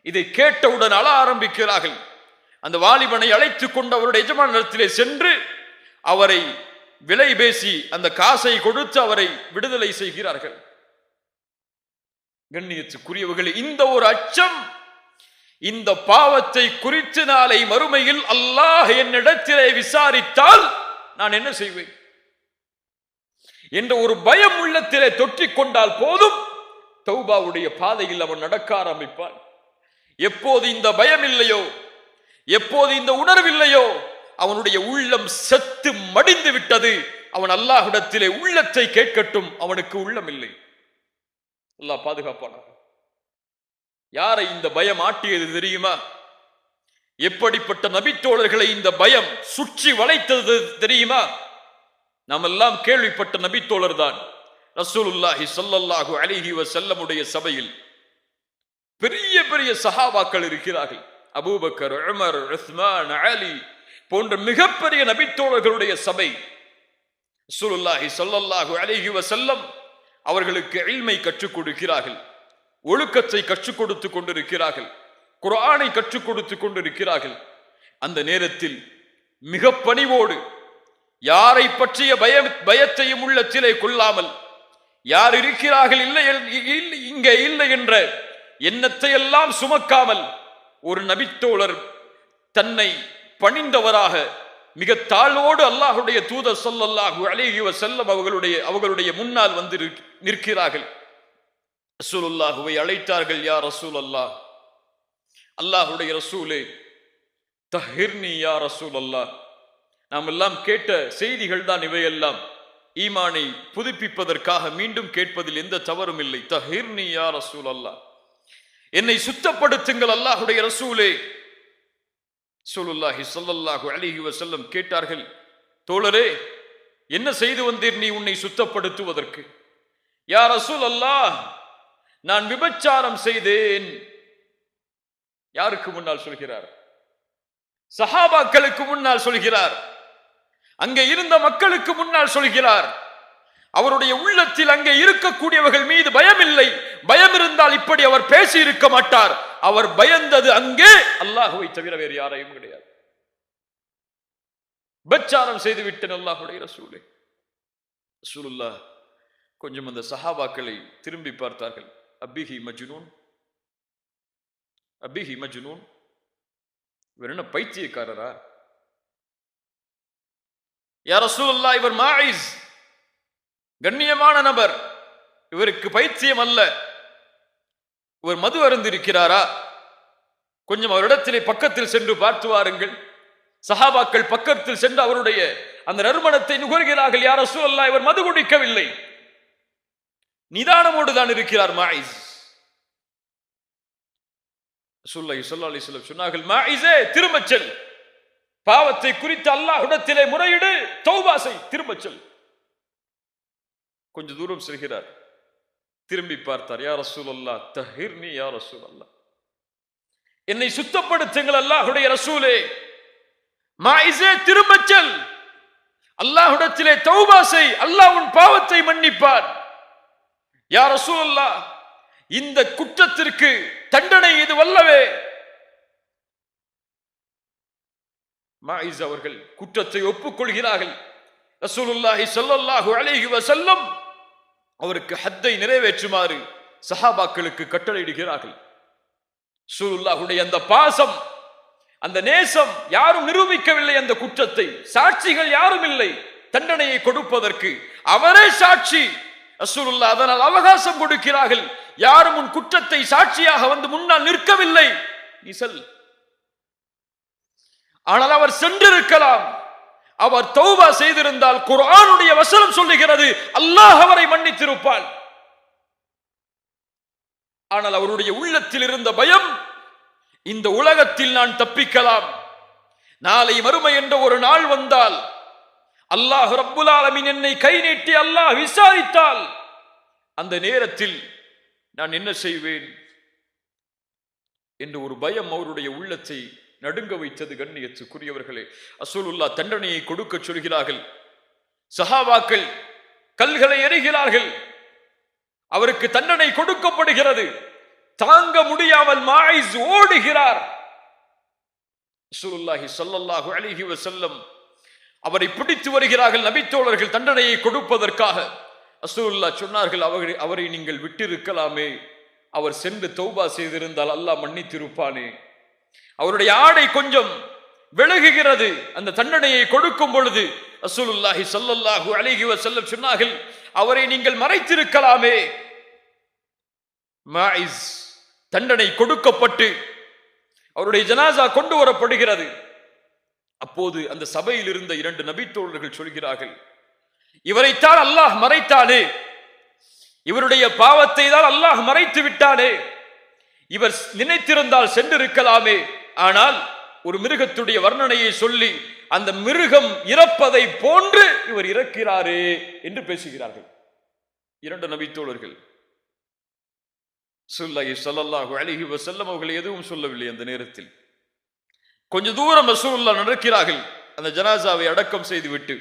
இதை கேட்டவுடன் அழ ஆரம்பிக்கிறார்கள். அந்த வாலிபனை அழைத்துக் கொண்டு அவருடைய எஜமானரிடத்திலே சென்று அவரை விலை பேசி அந்த காசை கொடுத்து அவரை விடுதலை செய்கிறார்கள். கண்ணியத்துக்குரியவர்களே, இந்த ஒரு அச்சம், இந்த பாவத்தை குறித்து நாளை மறுமையில் அல்லாஹ் என்னிடத்திலே விசாரித்தால் நான் என்ன செய்வேன் என்ற ஒரு பயம் உள்ளத்திலே தொற்றிக் கொண்டால் போதும், தௌபாவுடைய பாதையில் அவன் நடக்க ஆரம்பிப்பான். எப்போது இந்த பயம் இல்லையோ, எப்போது இந்த உணர்வில்லையோ, அவனுடைய உள்ளம் செத்து மடிந்து விட்டது. அவன் அல்லாஹ்விடத்திலே உள்ளத்தை கேட்கட்டும், அவனுக்கு உள்ளம் இல்லை. அல்லாஹ் பாதுகாப்பானாக. யாரை இந்த பயம் ஆட்டியது தெரியுமா? எப்படிப்பட்ட நபித்தோழர்களை இந்த பயம் சுற்றி வளைத்தது தெரியுமா? நாம் எல்லாம் கேள்விப்பட்ட நபித்தோழர் தான் ரசூலுல்லாஹி ஸல்லல்லாஹு அலைஹி வஸல்லமுடைய சபையில் பெரிய பெரிய சஹாபாக்கள் இருக்கிறார்கள். அபூபக்கர், உமர், உஸ்மான், அலி போன்ற மிகப்பெரிய நபித்தோழர்களுடைய சபை. ரசூலுல்லாஹி ஸல்லல்லாஹு அலைஹி வஸல்லம் அவர்களுக்கு இல்மை கற்றுக் கொடுக்கிறார்கள், ஒழுக்கத்தை கற்றுக் கொடுத்து கொண்டிருக்கிறார்கள், குர்ஆனை கற்றுக் கொடுத்து கொண்டிருக்கிறார்கள். அந்த நேரத்தில் மிக பணிவோடு, யாரை பற்றிய பயத்தையும் உள்ளத்திலே கொள்ளாமல், யார் இருக்கிறார்கள் இங்கே இல்லை என்ற எண்ணத்தை எல்லாம் சுமக்காமல், ஒரு நபித்தோழர் தன்னை பணிந்தவராக மிக தாழ்வோடு அல்லாஹ்வுடைய தூதர் ஸல்லல்லாஹு அலைஹி வஸல்லம் அவர்களுடைய முன்னால் வந்து நிற்கிறார்கள். ரசூலுல்லாஹுவை அழைத்தார்கள். யா ரசூலல்லாஹ், அல்லாஹ்வுடைய ரசூலே, தஹிர்னி யா ரசூலல்லாஹ். நாம் எல்லாம் கேட்ட செய்திகள் தான் இவையெல்லாம். ஈமானை புதுப்பிப்பதற்காக மீண்டும் கேட்பதில் எந்த தவறும் இல்லை. தஹிர்னி யா ரசூலல்லாஹ், என்னை சுத்தப்படுத்துங்கள் அல்லாஹ்வுடைய ரசூலே. ரசூலுல்லாஹி ஸல்லல்லாஹு அலைஹி வஸல்லம் கேட்டார்கள், தோழரே, என்ன செய்து வந்தீர் நீ உன்னை சுத்தப்படுத்துவதற்கு? யா ரசூலல்லாஹ், நான் விபச்சாரம் செய்தேன். யாருக்கு முன்னால் சொல்கிறார்? சஹாபாக்களுக்கு முன்னால் சொல்கிறார். அங்கே இருந்த மக்களுக்கு முன்னால் சொல்கிறார். அவருடைய உள்ளத்தில் அங்கே இருக்கக்கூடியவர்கள் மீது பயம் இல்லை. பயம் இருந்தால் இப்படி அவர் பேசி இருக்க மாட்டார். அவர் பயந்தது அங்கே அல்லாஹ்வை தவிர வேறு யாரையும் கிடையாது. விபச்சாரம் செய்து விட்டேன் அல்லாஹ்வுடைய ரசூலே. ரசூலுல்லாஹ் கொஞ்சம் அந்த சஹாபாக்களை திரும்பி பார்த்தார்கள். அபிஹி மஜ்னூன், அபிஹி மஜ்னூன், இவர் என்ன பைத்தியக்காரரா? யா ரசூலுல்லாஹ், இவர் மாயிஸ், கண்ணியமான நபர், இவருக்கு பைத்தியம் அல்ல. இவர் மது அருந்திருக்கிறாரா? கொஞ்சம் அவரிடத்திலே பக்கத்தில் சென்று பார்த்து வாருங்கள். சஹாபாக்கள் பக்கத்தில் சென்று அவருடைய அந்த நறுமணத்தை நுகர்கிறார்கள். யா ரசூலல்லாஹ், இவர் மது குடிக்கவில்லை, நிதானமோடு தான் இருக்கிறார் மாயிஸ். ரசூலுல்லாஹி ஸல்லல்லாஹு அலைஹி வஸல்லம் சொன்னார்கள், மாயிஸே, திரும்பச் செல், பாவத்தை குறித்து அல்லாஹ்விடத்திலே முறையிடு, தௌபா செய், திரும்பச் செல். கொஞ்ச தூரம் செல்கிறார், திரும்பி பார்த்தார். யா ரசூலல்லாஹ், தஹிர்னி யா ரசூலல்லாஹ், என்னை சுத்தப்படுத்துங்கள் அல்லாஹ்வுடைய ரசூலே. மாயிஸே, திரும்பச் செல், அல்லாஹ்விடத்திலே தௌபா செய், அல்லாஹ் உன் பாவத்தை மன்னிப்பான். யா ரசூலல்லாஹ், இந்த குற்றத்திற்கு தண்டனை இது வல்லவே. மாயிஸ் அவர்கள் குற்றத்தை ஒப்புக்கொள்கிறார்கள். ரசூலுல்லாஹி ஸல்லல்லாஹு அலைஹி வஸல்லம் அவருக்கு ஹத்தை நிறைவேற்றுமாறு சஹாபாக்களுக்கு கட்டளையிடுகிறார்கள். ரசூலுல்லாஹுடைய அந்த பாசம், அந்த நேசம் யாரும் நிரூபிக்கவில்லை. அந்த குற்றத்தை சாட்சிகள் யாரும் இல்லை தண்டனையை கொடுப்பதற்கு, அவரே சாட்சி. ரசூலுல்லாஹ் அதனால் அவகாசம் கொடுக்கிறார்கள். யாரும் உன் குற்றத்தை சாட்சியாக வந்து முன்னால் நிற்கவில்லை, நீ செல். ஆனால் அவர் சென்றிருக்கலாம். அவர் தௌபா செய்திருந்தால் குர்ஆனுடைய வசனம் சொல்லுகிறது, அல்லாஹ் அவரை மன்னித்திருப்பான். ஆனால் அவருடைய உள்ளத்தில் இருந்த பயம், இந்த உலகத்தில் நான் தப்பிக்கலாம், நாளை மறுமை என்ற ஒரு நாள் வந்தால், அல்லாஹ் ரப்புல் ஆலமீன் என்னை கை நீட்டி அல்லாஹ் விசாரித்தால், அந்த நேரத்தில் நான் என்ன செய்வேன் என்று ஒரு பயம் அவருடைய உள்ளத்தை நடுங்க வைத்தது. கண்ணியத்துக்குரியவர்களே, ரசூலுல்லாஹ் தண்டனையை கொடுக்க சொல்கிறார்கள். சஹாபாக்கள் கல்களை எறிகிறார்கள். அவருக்கு தண்டனை கொடுக்கப்படுகிறது. தாங்க முடியாமல் மாயிஸ் ஓடுகிறார். ரசூலுல்லாஹி ஸல்லல்லாஹு அலைஹி வஸல்லம் அவரை பிடித்து வருகிறார்கள் நபித்தோழர்கள் தண்டனையை கொடுப்பதற்காக. ரசூலுல்லாஹ் சொன்னார்கள், அவரை நீங்கள் விட்டிருக்கலாமே, அவர் சென்று தௌபா செய்திருந்தால் அல்லாஹ் மன்னித்திருப்பானே. அவருடைய ஆடை கொஞ்சம் விலகுகிறது அந்த தண்டனையை கொடுக்கும் பொழுது. ரசூலுல்லாஹி ஸல்லல்லாஹு அலைஹி வஸல்லம் சொன்னார்கள், அவரை நீங்கள் மறைத்திருக்கலாமே. மாயிஸ் தண்டனை கொடுக்கப்பட்டு அவருடைய ஜனாசா கொண்டு வரப்படுகிறது. அப்போது அந்த சபையில் இருந்த 2 நபித்தோழர்கள் சொல்கிறார்கள், இவரைத்தான் அல்லாஹ் மறைத்தானே, இவருடைய பாவத்தை தான் அல்லாஹ் மறைத்து விட்டானே, இவர் நினைத்திருந்தால் சென்றிருக்கலாமே. ஆனால் ஒரு மிருகத்துடைய வர்ணனையை சொல்லி அந்த மிருகம் இறப்பதை போன்று இவர் இறக்கிறாரே என்று பேசுகிறார்கள். 2 நபித்தோழர்கள். ரசூலுல்லாஹி ஸல்லல்லாஹு அலைஹி வஸல்லம் அவர்கள் எதுவும் சொல்லவில்லை. அந்த நேரத்தில் கொஞ்ச தூரம் ரசூலுல்லாஹ் நடக்கிறார்கள். அந்த ஜனாசாவை அடக்கம் செய்துவிட்டு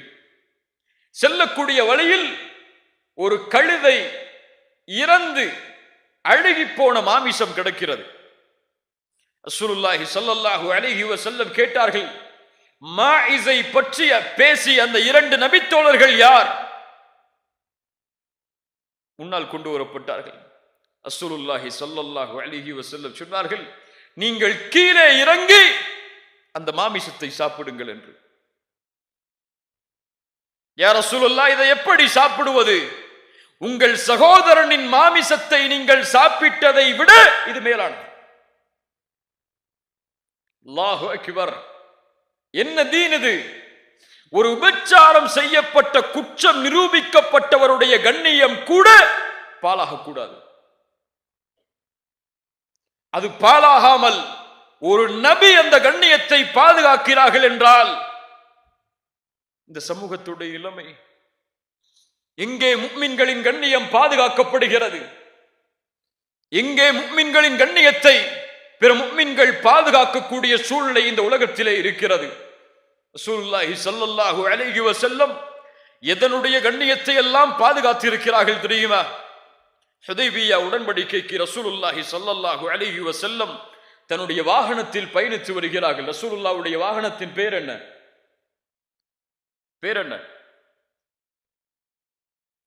செல்லக்கூடிய வழியில் ஒரு கழுதை இறந்து அழுகி போன மாமிசம் கிடக்கிறது. ரசூலுல்லாஹி ஸல்லல்லாஹு அலைஹி வஸல்லம் கேட்டார்கள், மாஇஸை பற்றி பேசி அந்த 2 நபித்தோழர்கள் யார்? முன்னால் கொண்டு வரப்பட்டார்கள். ரசூலுல்லாஹி ஸல்லல்லாஹு அலைஹி வஸல்லம் சொன்னார்கள், நீங்கள் கீழே இறங்கி அந்த மாமிசத்தை சாப்பிடுங்கள் என்று. யா ரசூலுல்லாஹ், இதை எப்படி சாப்பிடுவது? உங்கள் சகோதரனின் மாமிசத்தை நீங்கள் சாப்பிட்டதை விட இது மேலானது. அல்லாஹு அக்பர். என்ன தீன் இது? ஒரு விபச்சாரம் செய்யப்பட்ட குற்றம் நிரூபிக்கப்பட்டவருடைய கண்ணியம் கூட பாழாக கூடாது. அது பாழாகாமல் ஒரு நபி அந்த கண்ணியத்தை பாதுகாக்கிறார்கள் என்றால் இந்த சமூகத்துடைய நிலைமை எங்கே முஃமின்களின் கண்ணியம் பாதுகாக்கப்படுகிறது? எங்கே முஃமின்களின் கண்ணியத்தை பிற முஃமின்கள் பாதுகாக்கக்கூடிய சூழ்நிலை இந்த உலகத்திலே இருக்கிறது? ரசூலுல்லாஹி ஸல்லல்லாஹு அலைஹி வஸல்லம் எதனுடைய கண்ணியத்தை எல்லாம் பாதுகாத்து இருக்கிறார்கள் தெரியுமா? ஹுதைபியா உடன்படிக்கைக்கு ரசூலுல்லாஹி ஸல்லல்லாஹு அலைஹி வஸல்லம் தன்னுடைய வாகனத்தில் பயணித்து வருகிறார்கள். ரசூலுல்லாஹ்வுடைய வாகனத்தின் பேர் என்ன? பேர் என்ன?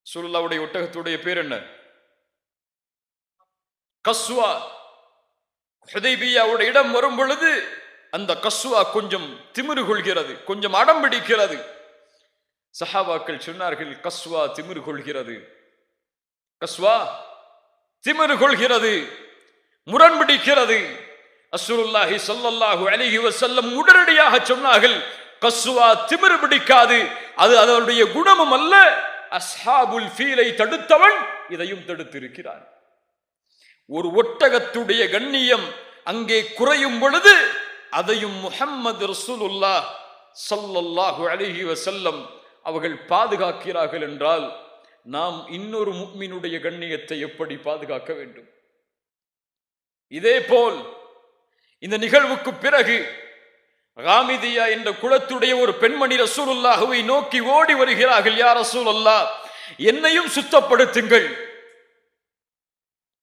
ரசூலுல்லாஹ்வுடைய ஒட்டகத்துடைய பேர் என்ன? கஸ்வா. ஹுதைபியாவுடைய இடம் வரும் பொழுது அந்த கஸ்வா கொஞ்சம் திமிரு கொள்கிறது, கொஞ்சம் அடம் பிடிக்கிறது. சஹாபாக்கள் சொன்னார்கள், கஸ்வா திமிரு கொள்கிறது, கஸ்வா திமிரு கொள்கிறது, முரண்பிடிக்கிறது. ரசூலுல்லாஹி ஸல்லல்லாஹு அலைஹி வஸல்லம் உடனடியாக சொன்னார்கள், கஸ்வா திமிரு பிடிக்காது, அது அதனுடைய குணமும் அல்ல. அஸ்ஹாபுல் ஃபீலை தடுத்தவன் இதையும் தடுத்திருக்கிறான். ஒரு ஒட்டகத்துடைய கண்ணியம் அங்கே குறையும் பொழுது அதையும் முஹம்மது ரசூலுல்லாஹ் ஸல்லல்லாஹு அலைஹி வஸல்லம் அவர்கள் பாதுகாக்கிறார்கள் என்றால் நாம் இன்னொரு முஃமினுடைய கண்ணியத்தை எப்படி பாதுகாக்க வேண்டும்? இதே போல் இந்த நிகழ்வுக்கு பிறகு காமிதியா என்ற குலத்துடைய ஒரு பெண்மணி ரசூலுல்லாஹ்வை நோக்கி ஓடி வருகிறார்கள். யா ரசூலல்லாஹ், என்னையும் சுத்தப்படுத்துங்கள்.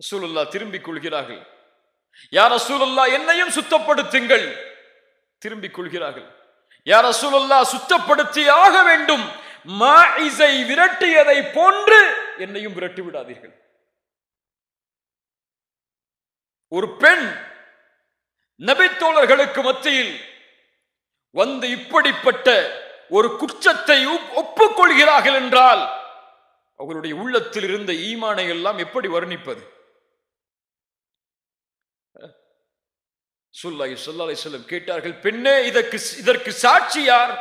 ரசூலுல்லாஹ் திரும்பிக் கொள்கிறார்கள். யா ரசூலுல்லாஹ், என்னையும் சுத்தப்படுத்துங்கள். திரும்பிக் கொள்கிறார்கள். யா ரசூலுல்லாஹ், சுத்தப்படுத்தி ஆக வேண்டும். மாஇஸை விரட்டியதை போன்று என்னையும் விரட்டி விடாதீர்கள். ஒரு பெண் நபித்தோழர்களுக்கு மத்தியில் வந்து இப்படிப்பட்ட ஒரு குற்றத்தை ஒப்புக்கொள்கிறார்கள் என்றால் அவர்களுடைய உள்ளத்தில் இருந்த ஈமானை எல்லாம் எப்படி வர்ணிப்பது? ஸல்லல்லாஹு அலைஹி வஸல்லம் கேட்டார்கள், பெண்ணே, இதற்கு சாட்சி யார்?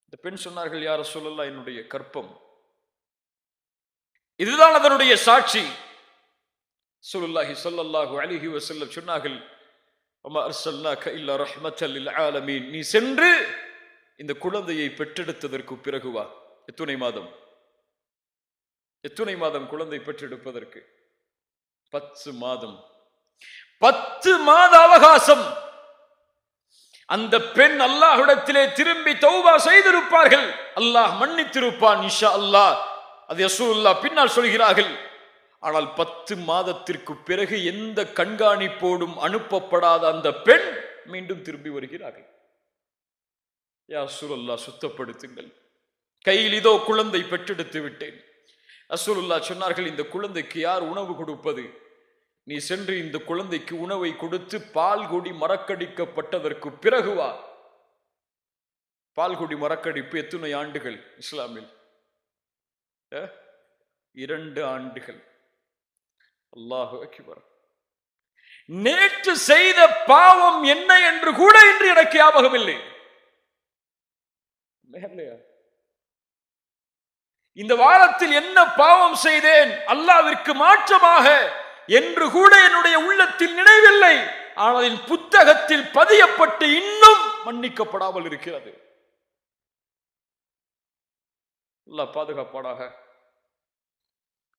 இந்த பெண் சொன்னார்கள், யா ரசூலல்லாஹ், என்னுடைய கற்பம், இதுதான் அதனுடைய சாட்சி. ஸல்லல்லாஹு அலைஹி வஸல்லம் சொன்னார்கள், வமா அர்ஸல்னாக இல்லா ரஹ்மத்தல் லில் ஆலமீன். நீ சென்று இந்த குழந்தையை பெற்றெடுத்ததற்கு பிறகு வா. எத்தனை மாதம்? எத்தனை மாதம் குழந்தை பெற்றெடுப்பதற்கு? 10 மாதம். 10 மாத அவகாசம். அந்த பெண் அல்லாஹ்விடத்திலே திரும்பி தௌபா செய்திருப்பார்கள், அல்லாஹ் மன்னித்திருப்பான் இன்ஷா அல்லாஹ். அது ரசூலுல்லாஹ் பின்னால் சொல்கிறார்கள். ஆனால் 10 மாதத்திற்கு பிறகு எந்த கண்காணிப்போடும் அனுப்பப்படாத அந்த பெண் மீண்டும் திரும்பி வருகிறார்கள். யா ரசூலுல்லாஹ், சுத்தப்படுத்துங்கள், கையில் இதோ குழந்தை பெற்றெடுத்து விட்டேன். ரசூலுல்லாஹ் சொன்னார்கள், இந்த குழந்தைக்கு யார் உணவு கொடுப்பது? நீ சென்று இந்த குழந்தைக்கு உணவை கொடுத்து பால்குடி மறக்கடிக்கப்பட்டதற்கு பிறகு வா. பால்குடி மறக்கடிப்பு எத்தனை ஆண்டுகள் இஸ்லாமில்? 2 ஆண்டுகள். அல்லாஹு அக்பர். நேற்று செய்த பாவம் என்ன என்று கூட இன்று எனக்கு ஞாபகம் இல்லை. இந்த வாரத்தில் என்ன பாவம் செய்தேன் அல்லாஹ்விற்கு மாற்றமாக என்று கூட என்னுடைய உள்ளத்தில் நினைவில்லை. ஆனால் என் புத்தகத்தில் பதியப்பட்டு இன்னும் மன்னிக்கப்படாமல் இருக்கிறது. அல்லாஹ் பாதுகாப்பானாக.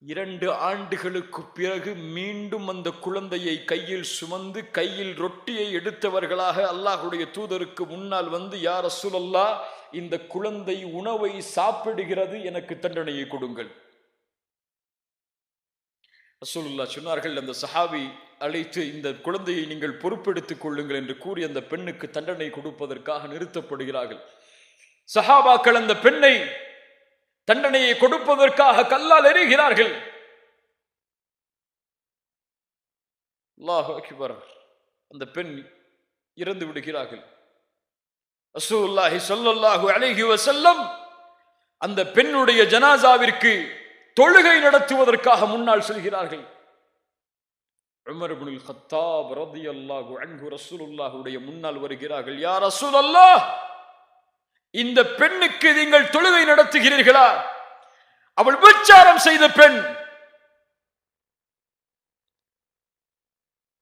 2 ஆண்டுகளுக்கு பிறகு மீண்டும் அந்த குழந்தையை கையில் சுமந்து கையில் ரொட்டியை எடுத்தவர்களாக அல்லாஹ்வுடைய தூதருக்கு முன்னால் வந்து, யா ரசூலல்லாஹ், இந்த குழந்தை உணவை சாப்பிடுகிறது, எனக்கு தண்டனையை கொடுங்கள். ரசூலுல்லாஹ் சொன்னார்கள், அந்த சஹாபி அழைத்து, இந்த குழந்தையை நீங்கள் பொறுப்பெடுத்துக் கொள்ளுங்கள் என்று கூறி அந்த பெண்ணுக்கு தண்டனை கொடுப்பதற்காக நிறுத்தப்படுகிறார்கள். சஹாபாக்கள் அந்த பெண்ணை தண்டனையை கொடுப்பதற்காக கல்லால் எறிகிறார்கள். அல்லாஹு அக்பர். அந்த பெண் இறந்து விடுகிறார்கள். ரசூலுல்லாஹி ஸல்லல்லாஹு அலைஹி வஸல்லம் அந்த பெண்ணுடைய ஜனாசாவிற்கு தொழுகை நடத்துவதற்காக முன்னால் செல்கிறார்கள். உமர் இப்னுல் கத்தாப் ரலியல்லாஹு அன்ஹு ரசூலுல்லாஹுடைய முன்னால் வருகிறார்கள். யா ரசூலல்லாஹ், இந்த பெண்ணுக்கு நீங்கள் தொழுகை நடத்துகிறீர்களா? அவள் விபச்சாரம் செய்த பெண்.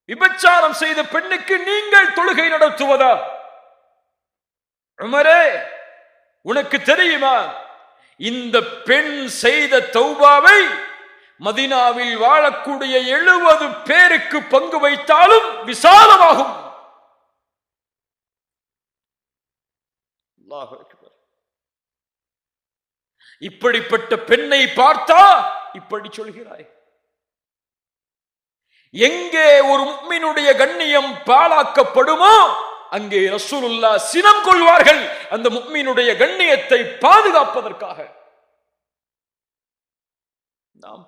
விபச்சாரம் செய்த பெண்ணுக்கு நீங்கள் தொழுகை நடத்துவதா? உமரே, உனக்கு தெரியுமா, இந்த பெண் செய்த தௌபாவை மதீனாவில் வாழக்கூடிய 70 பேருக்கு பங்கு வைத்தாலும் விசாலமாகும். அல்லாஹ் அக்பர். இப்படிப்பட்ட பெண்ணை பார்த்தா இப்படி சொல்கிறாய்? எங்கே ஒரு முஃமினுடைய கண்ணியம் பாழாக்கப்படுமோ அங்கே ரசூலுல்லாஹ் சினம் கொள்வார்கள், அந்த முஃமினுடைய கண்ணியத்தை பாதுகாப்பதற்காக. நாம்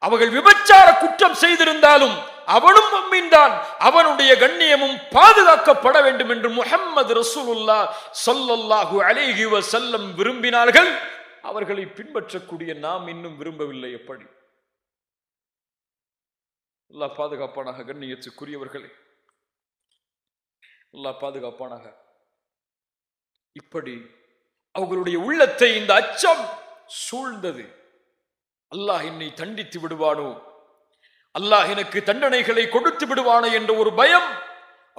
அவர்கள் விபச்சார குற்றம் செய்திருந்தாலும் அவனும் முஃமின் தான், அவனுடைய கண்ணியமும் பாதுகாக்கப்பட வேண்டும் என்று முஹம்மது ரசூலுல்லாஹ் ஸல்லல்லாஹு அலைஹி வஸல்லம் விரும்பினார்கள். அவர்களை பின்பற்றக்கூடிய நாம் இன்னும் விரும்பவில்லை. எப்படி? அல்லாஹ் பாதுகாப்பானாக. கண்ணியத்துக்குரியவர்களே, அல்லாஹ் பாதுகாப்பானாக. இப்படி அவர்களுடைய உள்ளத்தை இந்த அச்சம் சூழ்ந்தது. அல்லாஹ் என்னை தண்டித்து விடுவானோ, அல்லாஹ் எனக்கு தண்டனைகளை கொடுத்து விடுவானோ என்ற ஒரு பயம்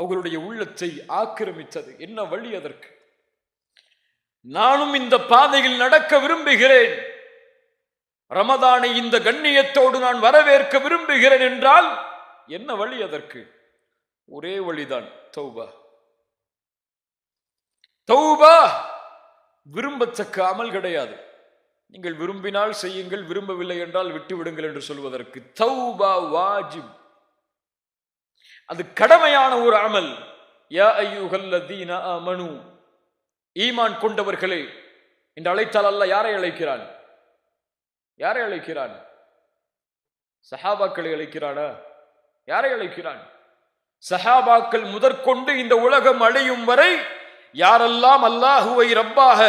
அவர்களுடைய உள்ளத்தை ஆக்கிரமித்தது. என்ன வழி அதற்கு? நானும் இந்த பாதையில் நடக்க விரும்புகிறேன், ரமதானை இந்த கண்ணியத்தோடு நான் வரவேற்க விரும்புகிறேன் என்றால் என்ன வழி அதற்கு? ஒரே வழிதான், தௌபா. தௌபா விரும்பத்தக்க அமல் கிடையாது. நீங்கள் விரும்பினால் செய்யுங்கள், விரும்பவில்லை என்றால் விட்டு விடுங்கள் என்று சொல்வதற்கு. தௌபா வாஜிப், அது கடமையான ஒரு அமல். யா அய்யுஹல்லதீன ஆமனு, ஈமான் கொண்டவர்களே என்று அழைத்தால் அல்லாஹ் யாரை அழைக்கிறான்? யாரை அழைக்கிறான்? சஹாபாக்களை அழைக்கிறானா? யாரை அழைக்கிறான்? சஹாபாக்கள் முதற்கொண்டு இந்த உலகம் அழியும் வரை யாரெல்லாம் அல்லாஹுவை ரப்பாக,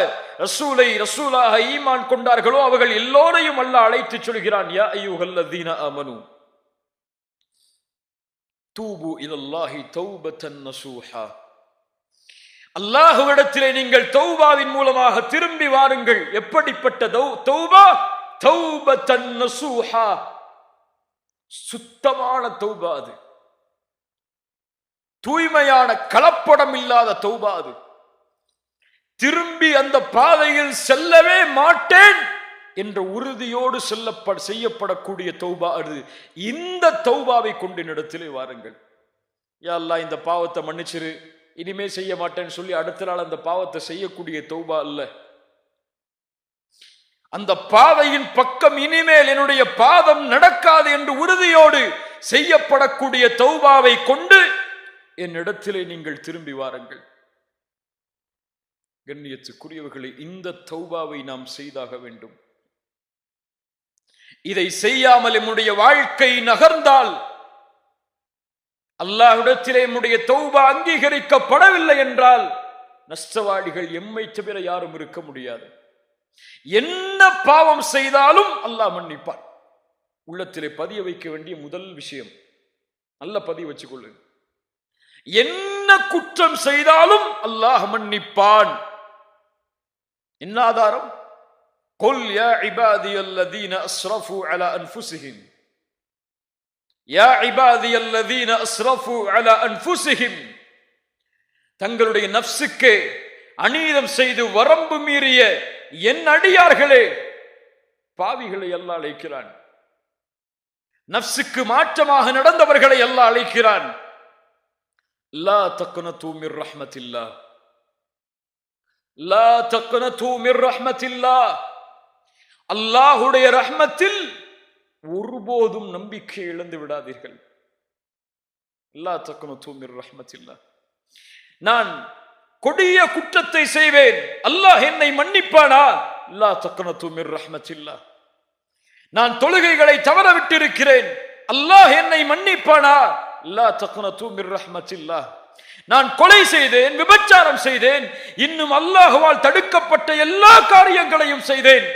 ரசூலை ரசூலாக ஈமான் கொண்டார்களோ அவர்கள் எல்லோரையும் அல்லாஹ் அழைத்து சொல்கிறான், யா அய்யுஹல்லதீன ஆமனு தூபு இலல்லாஹி தௌபத்தன் நசூஹா. அல்லாஹ்விடத்திலே நீங்கள் தௌபாவின் மூலமாக திரும்பி வாருங்கள். எப்படிப்பட்ட தௌபா? தௌபத்தன் நசூஹா, சுத்தமான தௌபா அது, தூய்மையான கலப்படம் இல்லாத தௌபா அது. திரும்பி அந்த பாதையில் செல்லவே மாட்டேன் என்ற உறுதியோடு செய்யப்படக்கூடிய தௌபா அது. இந்த தௌபாவை கொண்டு இடத்திலே வாருங்கள். யா அல்லாஹ், இந்த பாவத்தை மன்னிச்சிரு, இனிமே செய்ய மாட்டேன்னு சொல்லி அடுத்த நாள் அந்த பாவத்தை செய்யக்கூடிய தௌபா அல்ல. அந்த பாதையின் பக்கம் இனிமேல் என்னுடைய பாதம் நடக்காது என்று உறுதியோடு செய்யப்படக்கூடிய தௌபாவை கொண்டு என்னிடத்திலே நீங்கள் திரும்பி வாருங்கள். கண்ணியத்துக்குரியவர்களே, இந்த தௌபாவை நாம் செய்தாக வேண்டும். இதை செய்யாமல் நம்முடைய வாழ்க்கை நகர்ந்தால், அல்லாஹ்விடத்திலே நம்முடைய தௌபா அங்கீகரிக்கப்படவில்லை என்றால் நஷ்டவாளிகள் எம்மை தவிர யாரும் இருக்க முடியாது. என்ன பாவம் செய்தாலும் அல்லாஹ் மன்னிப்பான். உள்ளத்திலே பதிய வைக்க வேண்டிய முதல் விஷயம், நல்ல பதிய வச்சுக்கொள்ளு. என்ன குற்றம் செய்தாலும் அல்லாஹ் மன்னிப்பான். என்ன ஆதாரம்? குல் யா இபாதியல்லதீன அஸ்ரஃபு அலா அன்ஃபுஸிஹிம், யா இபாதியல்லதீன அஸ்ரஃபு அலா அன்ஃபுஸிஹிம், தங்களுடைய நஃப்ஸுக்கு அநீதம் செய்து வரம்பு மீறிய என் அடியார்களே, பாவிகளை அல்லாஹ் அழைக்கிறான். நஃப்ஸுக்கு மாற்றமாக நடந்தவர்களை அல்லாஹ் அழைக்கிறான். லா தக்னது மிர் ரஹ்மத்தில்லாஹ், லா தக்னது மிர் ரஹ்மத்தில்லாஹ். அல்லாஹ்வுடைய ரஹ்மத்தில் ஒருபோதும் நம்பிக்கை இழந்து விடாதீர்கள். லா தக்னது மிர் ரஹ்மத்தில்லாஹ். நான் கொடிய குற்றத்தை செய்வேன், அல்லாஹ் என்னை மன்னிப்பானா? லா தக்னது மிர் ரஹ்மத்தில்லாஹ். நான் தொழுகைகளை தவற விட்டிருக்கிறேன், அல்லாஹ் என்னை மன்னிப்பானா? லா தக்னது மிர் ரஹ்மத்தில்லாஹ். நான் கொலை செய்தேன், விபச்சாரம் செய்தேன், இன்னும் அல்லாஹ்வால் தடுக்கப்பட்ட எல்லா காரியங்களையும் செய்தேன்,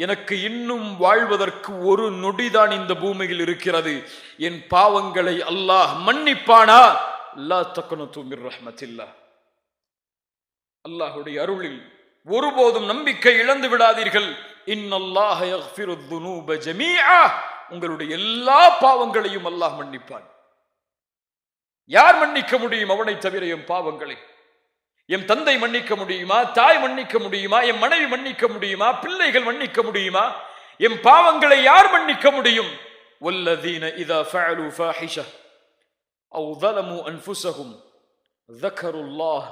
எனக்கு இன்னும் வாழ்வதற்கு ஒரு நொடிதான் இந்த பூமியில் இருக்கிறது, என் பாவங்களை அல்லாஹ் மன்னிப்பானா? லா தக்னது மிர் ரஹ்மத்தில்லாஹ். அல்லாஹ்வுடைய அருளில் ஒருபோதும் நம்பிக்கை இழந்து விடாதீர்கள். இன்னல்லாஹ யக்ஃபிரு ذுனூப ஜமீஆ. உங்களுடைய எல்லா பாவங்களையும் அல்லாஹ் மன்னிப்பான். யார் மன்னிக்க முடியும் அவனை தவிர என் பாவங்களை? என் தந்தை மன்னிக்க முடியுமா? தாய் மன்னிக்க முடியுமா? என் மனைவி மன்னிக்க முடியுமா? பிள்ளைகள் மன்னிக்க முடியுமா? என் பாவங்களை யார் மன்னிக்க முடியும்? வல்லதீன இதா ஃபஅலு ஃபாஹிஷா அவ் ظلموا انفسهم ذكروا الله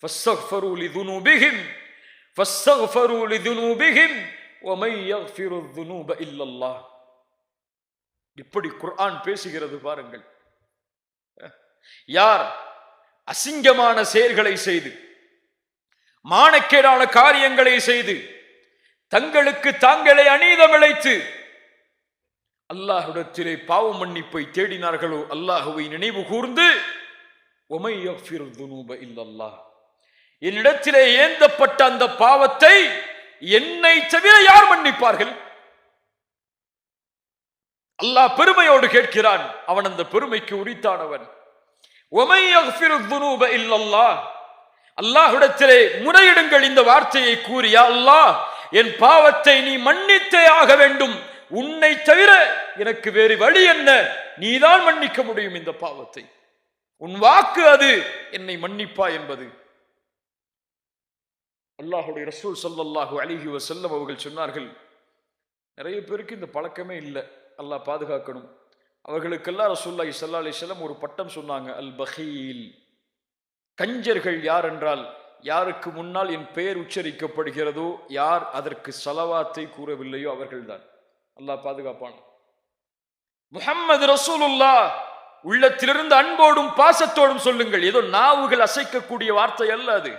فاستغفروا لذنوبهم ومن يغفر الذنوب الا الله. இப்படி குர்ஆன் பேசுகிறது பாருங்கள். யார் அசிங்கமான செயல்களை செய்து, மானக்கேடான காரியங்களை செய்து, தங்களுக்கு தாங்களே அநீதம் இழைத்து அல்லாஹ்விடத்திலே பாவ மன்னிப்பை தேடினார்களோ, அல்லாஹ்வை நினைவு கூர்ந்து وَمَن يَغْفِرُ الذُّنُوبَ إِلَّا اللَّهُ, என்னிடத்திலே ஏந்தப்பட்ட அந்த பாவத்தை என்னை தவிர யார் மன்னிப்பார்கள்? அல்லாஹ் பெருமையோடு கேட்கிறான். அவன் அந்த பெருமைக்கு உரித்தானவன். وَمَن يَغْفِرُ الذُّنُوبَ إِلَّا اللَّهُ. அல்லாஹ்விடத்திலே முறையிடுங்கள் இந்த வார்த்தையை கூறி, யா அல்லாஹ், என் பாவத்தை நீ மன்னித்தே ஆக வேண்டும், உன்னை தவிர எனக்கு வேறு வழி என்ன? நீதான் மன்னிக்க முடியும் இந்த பாவத்தை, உன் வாக்கு அது என்னை மன்னிப்பா என்பது. அல்லாஹ்வுடைய ரசூல் ஸல்லல்லாஹு அலைஹி வஸல்லம் அவர்கள் சொன்னார்கள், நிறைய பேருக்கு இந்த பழக்கமே இல்லை, அல்லாஹ் பாதுகாக்கணும். அவர்களுக்கெல்லாம் ரசூலுல்லாஹி ஸல்லல்லாஹு அலைஹி வஸல்லம் ஒரு பட்டம் சொன்னாங்க, அல் பகீல். கஞ்சர்கள் யார் என்றால், யாருக்கு முன்னால் என் பெயர் உச்சரிக்கப்படுகிறதோ, யார் அதற்கு ஸலவாத்தை கூறவில்லையோ அவர்கள்தான். அல்லாஹ் பாதுகாப்பான். முஹம்மது ரசூலுல்லாஹ் உள்ளத்திலிருந்து அன்போடும் பாசத்தோடும் சொல்லுங்கள். ஏதோ நாவுகள் அசைக்கக்கூடிய வார்த்தை அல்ல அது,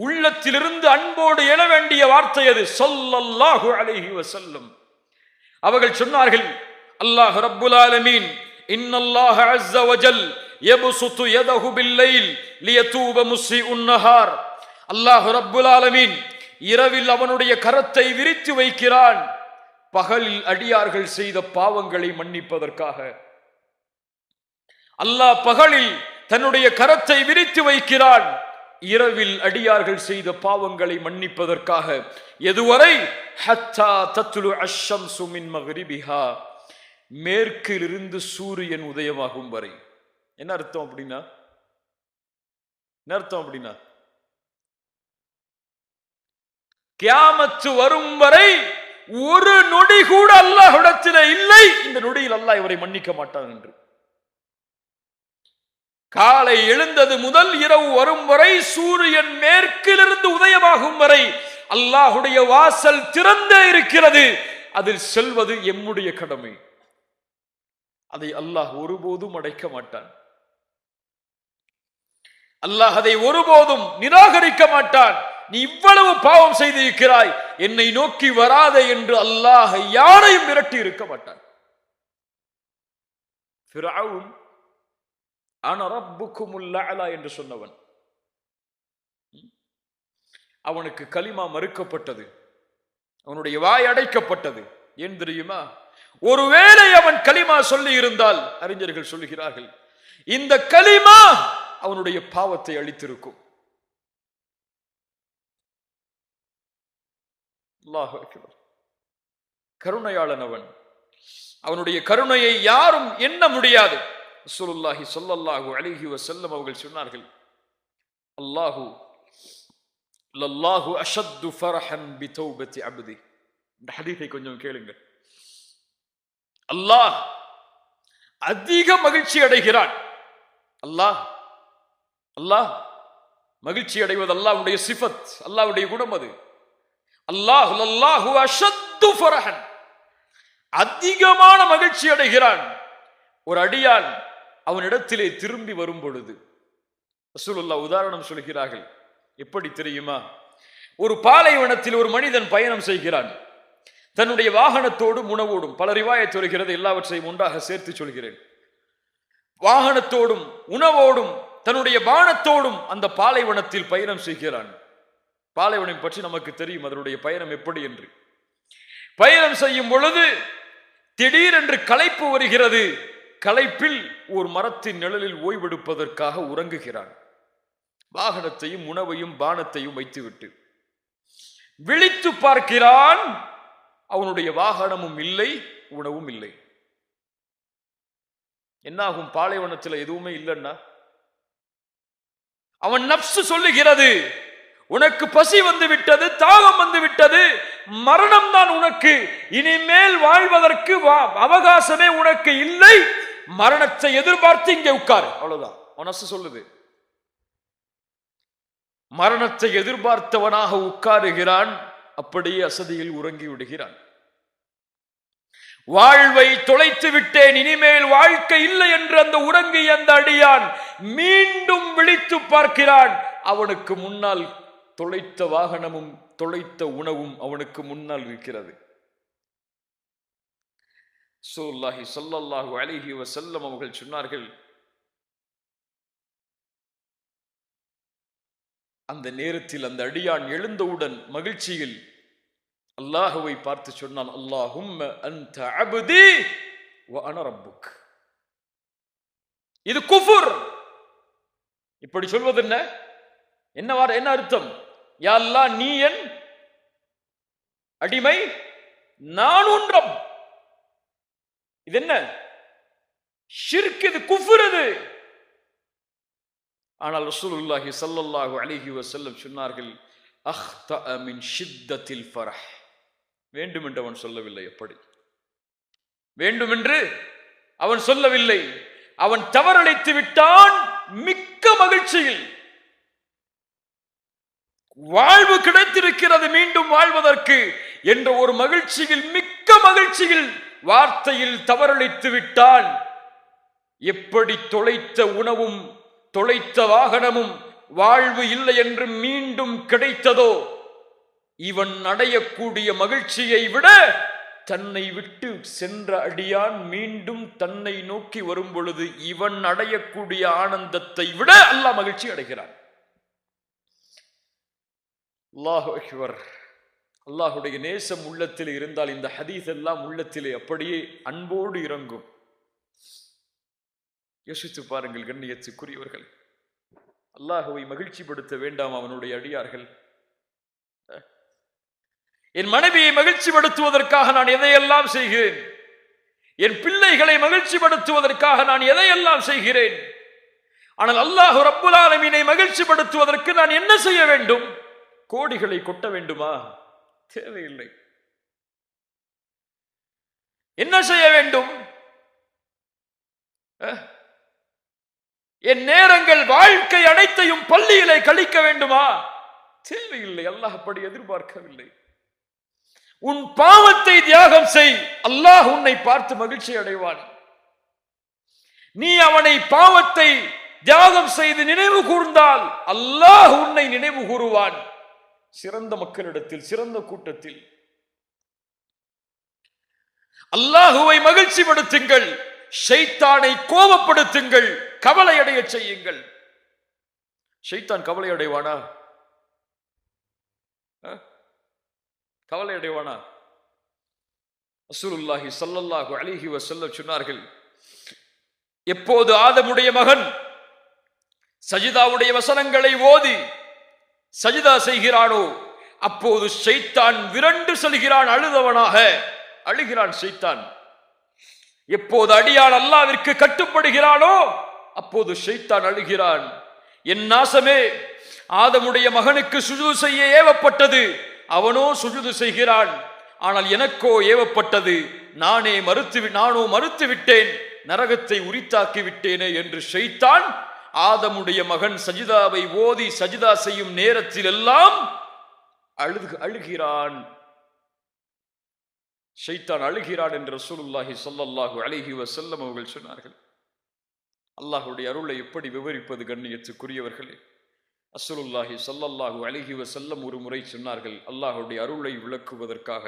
உள்ளத்திலிருந்து அன்போடு எழ வேண்டிய வார்த்தை அது. ஸல்லல்லாஹு அலைஹி வஸல்லம் அவர்கள் சொன்னார்கள், அல்லாஹ் ரப்புல் ஆலமீன் இன்னல்லாஹ அஸ்ஸ வஜல் யப்சுது யதஹு பில்லைல் லியதூப முஸ்ஸிஉன் நஹார். அல்லாஹ் ரப்புல் ஆலமீன் இரவில் அவனுடைய கரத்தை விரித்து வைக்கிறான், பகலில் அடியார்கள் செய்த பாவங்களை மன்னிப்பதற்காக. அல்லாஹ் பகலில் தன்னுடைய கரத்தை விரித்து வைக்கிறான், இரவில் அடியார்கள் செய்த பாவங்களை மன்னிப்பதற்காக. எதுவரை? ஹத்தா தத்லு அஷம்சு மின் மக்ரிபிஹா, மேற்கிலிருந்து சூரியன் உதயமாகும் வரை. என்ன அர்த்தம் அப்படின்னா? என்ன அர்த்தம் அப்படின்னா, கியாமத்து வரும் வரை ஒரு நொடி கூட அல்லாஹ்விடத்திலே இல்லை, இந்த நொடியில் அல்லாஹ் இவரை மன்னிக்க மாட்டான் என்று. காலை எழுந்தது முதல் இரவு வரும் வரை, சூரியன் மேற்கிலிருந்து உதயமாகும் வரை அல்லாஹ்வுடைய வாசல் திறந்தே இருக்கிறது. அதில் செல்வது எம்முடைய கடமை. அதை அல்லாஹ் ஒருபோதும் அடைக்க மாட்டான். அல்லாஹ் அதை ஒருபோதும் நிராகரிக்க மாட்டான். நீ இவ்வளவு பாவம் செய்திருக்கிறாய், என்னை நோக்கி வராதே என்று அல்லாஹ் யாரையும் விரட்டி இருக்க மாட்டான். ஃபிரௌன் அன ரப்புக்குமுல் அலா என்று சொன்னவன், அவனுக்கு கலிமா மறுக்கப்பட்டது, அவனுடைய வாய் அடைக்கப்பட்டது. ஏன் தெரியுமா? ஒருவேளை அவன் கலிமா சொல்லி இருந்தால், அறிஞர்கள் சொல்லுகிறார்கள், இந்த கலிமா அவனுடைய பாவத்தை அழித்திருக்கும். அல்லாஹ் அக்பர். கருணையாளன் அவன், அவனுடைய கருணையை யாரும் எண்ண முடியாது. ரசூலுல்லாஹி ஸல்லல்லாஹு அலைஹி வஸல்லம் அவர்கள் சொன்னார்கள், லல்லாஹு அஷத்து ஃபரஹன் பிதௌபத்தி அப்தி இந்த ஹதீஸை கொஞ்சம் கேளுங்கள். அல்லாஹ் அதிக மகிழ்ச்சி அடைகிறான். அல்லாஹ் மகிழ்ச்சி அடைவது அல்லாஹ்வுடைய சிஃபத், அல்லாஹ்வுடைய குணம் அது. அல்லாஹு அஷத்து ஃபரஹன், அதிகமான மகிழ்ச்சி அடைகிறான் ஒரு அடியான் அவனிடத்திலே திரும்பி வரும் பொழுது. ரசூலுல்லாஹ் உதாரணம் சொல்கிறார்கள். எப்படி தெரியுமா? ஒரு பாலைவனத்தில் ஒரு மனிதன் பயணம் செய்கிறான். தன்னுடைய வாகனத்தோடும் உணவோடும், பல ரிவாயத் சொல்கிறது, எல்லாவற்றையும் ஒன்றாக சேர்த்து சொல்கிறேன். வாகனத்தோடும் உணவோடும் தன்னுடைய பானத்தோடும் அந்த பாலைவனத்தில் பயணம் செய்கிறான். பாலைவனம் பற்றி நமக்கு தெரியும், அதனுடைய பயணம் எப்படி என்று. பயணம் செய்யும் பொழுது திடீரென்று களைப்பு வருகிறது. களைப்பில் ஒரு மரத்தின் நிழலில் ஓய்வெடுப்பதற்காக உறங்குகிறான். வாகனத்தையும் உணவையும் பானத்தையும் வைத்துவிட்டு விழித்து பார்க்கிறான். அவனுடைய வாகனமும் இல்லை, உணவும் இல்லை. என்னாகும்? பாலைவனத்தில் எதுவுமே இல்லைன்னா அவன் நப்சு சொல்லுகிறது, உனக்கு பசி வந்து விட்டது, தாகம் வந்து விட்டது, மரணம் தான் உனக்கு, இனிமேல் வாழ்வதற்கு அவகாசமே உனக்கு இல்லை, மரணத்தை எதிர்பார்த்து இங்கே உட்கார். அவ்வளவுதான் அவன் நப்சு சொல்லுது. மரணத்தை எதிர்பார்த்தவனாக உட்காருகிறான். அப்படியே அசதியில் உறங்கி விடுகிறான். வாழ்வை தொலைத்து விட்டேன், இனிமேல் வாழ்க்கை இல்லை என்று அந்த உறங்கிய அந்த அடியான் மீண்டும் விழித்து பார்க்கிறான். அவனுக்கு முன்னால் தொலைத்த வாகனமும் தொலைத்த உணவும் அவனுக்கு முன்னால் இருக்கிறது. ரசூலுல்லாஹி ஸல்லல்லாஹு அலைஹி வஸல்லம் அவர்கள் சொன்னார்கள், அந்த நேரத்தில் அந்த அடியான் எழுந்தவுடன் மகிழ்ச்சியில் அல்லாஹுவை பார்த்து சொன்னான், அல்லாஹும்ம அன்த அப்தி வ அன ரப்புக். இது குஃபுர். இப்படி சொல்வது என்ன அர்த்தம்? யா அல்லாஹ், நீ என் அடிமை, நான் உன் ரப். இது என்ன? ஷிர்க், இது குஃபுர் இது. ஆனால் ரசூலுல்லாஹி ஸல்லல்லாஹு அலைஹி வஸல்லம் சொன்னார்கள், அக்தஅ மின் ஷித்தத்தில் ஃபரஹ். வேண்டுமென்று அவன் சொல்லவில்லை. எப்படி வேண்டுமென்று அவன் சொல்லவில்லை. அவன் தவறளித்து விட்டான். மிக்க மகிழ்ச்சியில் வாழ்வு கிடைத்திருக்கிறது, மீண்டும் வாழ்வதற்கு என்ற ஒரு மகிழ்ச்சியில், மிக்க மகிழ்ச்சியில் வார்த்தையில் தவறளித்து விட்டான். எப்படி தொலைத்த உணவும் தொலைத்த வாகனமும் வாழ்வு இல்லை என்று மீண்டும் கிடைத்ததோ, இவன் அடையக்கூடிய மகிழ்ச்சியை விட தன்னை விட்டு சென்ற அடியான் மீண்டும் தன்னை நோக்கி வரும் பொழுது இவன் அடையக்கூடிய ஆனந்தத்தை விட அல்லாஹ் மகிழ்ச்சி அடைகிறான். அல்லாஹு அக்பர். அல்லாஹுடைய நேசம் உள்ளத்தில் இருந்தால் இந்த ஹதீஸ் எல்லாம் உள்ளத்திலே அப்படியே அன்போடு இறங்கும். யோசித்து பாருங்கள் கண்ணியத்துக்குரியவர்கள். அல்லாஹுவை மகிழ்ச்சிப்படுத்த வேண்டாம் அவனுடைய அடியார்கள்? என் மனைவியை மகிழ்ச்சிப்படுத்துவதற்காக நான் எதையெல்லாம் செய்கிறேன், என் பிள்ளைகளை மகிழ்ச்சிப்படுத்துவதற்காக நான் எதையெல்லாம் செய்கிறேன். ஆனால் அல்லாஹ் ரப்புல் ஆலமீனை மகிழ்ச்சிப்படுத்துவதற்கு நான் என்ன செய்ய வேண்டும்? கோடிகளை கொட்ட வேண்டுமா? தேவையில்லை. என்ன செய்ய வேண்டும்? என் நேரங்கள், வாழ்க்கை அனைத்தையும் பள்ளியிலே கழிக்க வேண்டுமா? தேவையில்லை. அல்லாஹ் அப்படி எதிர்பார்க்கவில்லை. உன் பாவத்தை தியாகம் செய், அல்லாஹ் உன்னை பார்த்து மகிழ்ச்சி அடைவான். நீ அவனை பாவத்தை தியாகம் செய்து நினைவு கூர்ந்தால் அல்லாஹ் உன்னை நினைவு கூறுவான். சிறந்த மக்களிடத்தில், சிறந்த கூட்டத்தில். அல்லாஹுவை மகிழ்ச்சிப்படுத்துங்கள், ஷைத்தானை கோபப்படுத்துங்கள், கவலை அடைய செய்யுங்கள். ஷைத்தான் கவலை அடைவானா? கவலை அடைவானா? ரசூலுல்லாஹி ஸல்லல்லாஹு அலைஹி வஸல்லம் சொன்னார்கள், எப்போது ஆதமுடைய மகன் சஜிதாவுடைய வசனங்களை ஓதி சஜிதா செய்கிறானோ அப்போது ஷைத்தான் விரண்டு செல்கிறான், அழுதவனாக அழுகிறான் ஷைத்தான். எப்போது அடியான் அல்லாஹ்விற்கு கட்டுப்படுகிறானோ அப்போது ஷைத்தான் அழுகிறான். என் நாசமே, ஆதமுடைய மகனுக்கு சுஜூது செய்ய ஏவப்பட்டது, அவனோ சுஜூது செய்கிறான். ஆனால் எனக்கோ ஏவப்பட்டது, நானோ மறுத்து விட்டேன், நரகத்தை உரித்தாக்கி விட்டேனே என்று ஷைத்தான் ஆதமுடைய மகன் சஜிதாவை ஓதி சஜிதா செய்யும் நேரத்தில் எல்லாம் அழுகிறான். ஷைத்தான் அழுகிறான் என்று ரசூலுல்லாஹி ஸல்லல்லாஹு அலைஹி வஸல்லம் அவர்கள் சொன்னார்கள். அல்லாஹ்வுடைய அருளை எப்படி விவரிப்பது கண்ணியத்துக்குரியவர்களே? ரசூலுல்லாஹி ஸல்லல்லாஹு அலைஹி வஸல்லம் ஒரு முறை சொன்னார்கள், அல்லாஹ்வுடைய அருளை விளக்குவதற்காக.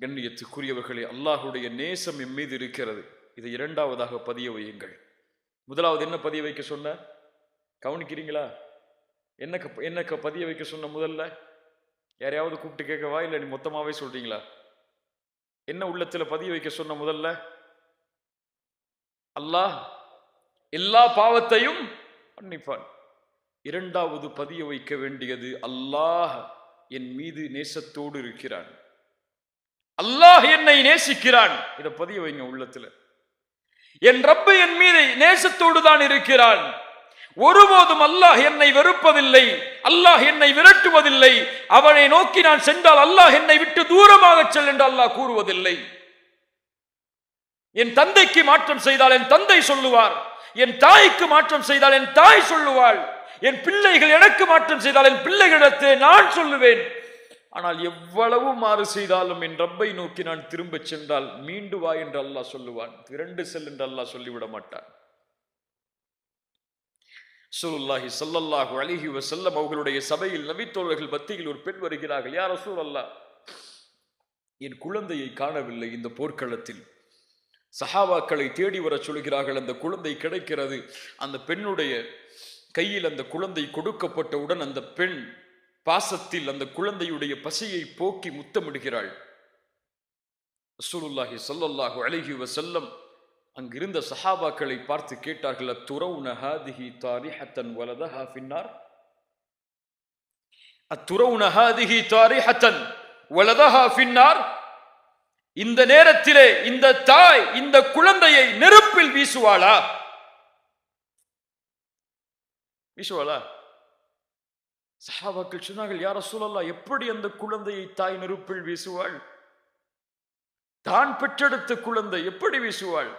கண்ணியத்துக்குரியவர்களே, அல்லாஹ்வுடைய நேசம் எம் மீது இருக்கிறது. இதை இரண்டாவதாக பதிய வையுங்கள். முதலாவது என்ன பதிய வைக்க சொன்ன? கவனிக்கிறீங்களா? என்ன பதிய வைக்க சொன்ன? முதல்ல யாரையாவது கூப்பிட்டு கேட்கவா, இல்லை நீ மொத்தமாவே சொல்றீங்களா? என்ன உள்ளத்துல பதிய வைக்க சொன்ன? முதல்ல அல்லாஹ் எல்லா பாவத்தையும் மன்னிப்பான். இரண்டாவது பதிய வைக்க வேண்டியது, அல்லாஹ் என் மீது நேசத்தோடு இருக்கிறான், அல்லாஹ் என்னை நேசிக்கிறான். இதை பதிய வைங்க உள்ளத்துல. என் ரப்பு என் மீது நேசத்தோடு தான் இருக்கிறான். ஒருபோதும் அல்லாஹ் என்னை வெறுப்பதில்லை, அல்லாஹ் என்னை விரட்டுவதில்லை. அவனை நோக்கி நான் சென்றால் அல்லாஹ் என்னை விட்டு தூரமாக செல் என்று அல்லாஹ் கூறுவதில்லை. என் தந்தைக்கு மாற்றம் செய்தால் என் தந்தை சொல்லுவார், என் தாய்க்கு மாற்றம் செய்தால் என் தாய் சொல்லுவாள், என் பிள்ளைகள் எனக்கு மாற்றம் செய்தால் என் பிள்ளைகளிடத்தை நான் சொல்லுவேன். ஆனால் எவ்வளவு மாறு செய்தாலும் என் ரப்பை நோக்கி நான் திரும்ப சென்றால் மீண்டு வா என்று அல்லாஹ் சொல்லுவான், திரண்டு செல் என்று அல்லாஹ் சொல்லிவிட மாட்டான். ரசூலுல்லாஹி ஸல்லல்லாஹு அலைஹி வஸல்லம் அவர்களுடைய சபையில் நபித்தோழர்கள் மத்தியில் ஒரு பெண் வருகிறார்கள். யா ரசூலல்லாஹ், என் குழந்தையை காணவில்லை இந்த போர்க்களத்தில். சஹாபாக்களை தேடி வர சொல்கிறார்கள். அந்த குழந்தை கிடைக்கிறது. அந்த பெண்ணுடைய கையில் அந்த குழந்தை கொடுக்கப்பட்டவுடன் அந்த பெண் பாசத்தில் அந்த குழந்தையுடைய பசியை போக்கி முத்தமிடுகிறாள். ரசூலுல்லாஹி ஸல்லல்லாஹு அலைஹி வஸல்லம் அங்கிருந்த சஹாபாக்களை பார்த்து கேட்டார்கள், அத்துரவுன ஹாதிஹி தாரிஹத்தன் வலதஹா ஃபின்னார், அத்துரவுன ஹாதிஹி தாரிஹத்தன் வலதஹா ஃபின்னார், இந்த நேரத்திலே இந்த தாய் இந்த குழந்தையை நெருப்பில் வீசுவாளா? சஹாபாக்கள் சொன்னார்கள், யா ரசூலல்லாஹ், எப்படி அந்த குழந்தையை தாய் நெருப்பில் வீசுவாள்? தான் பெற்றெடுத்த குழந்தை எப்படி வீசுவாள்?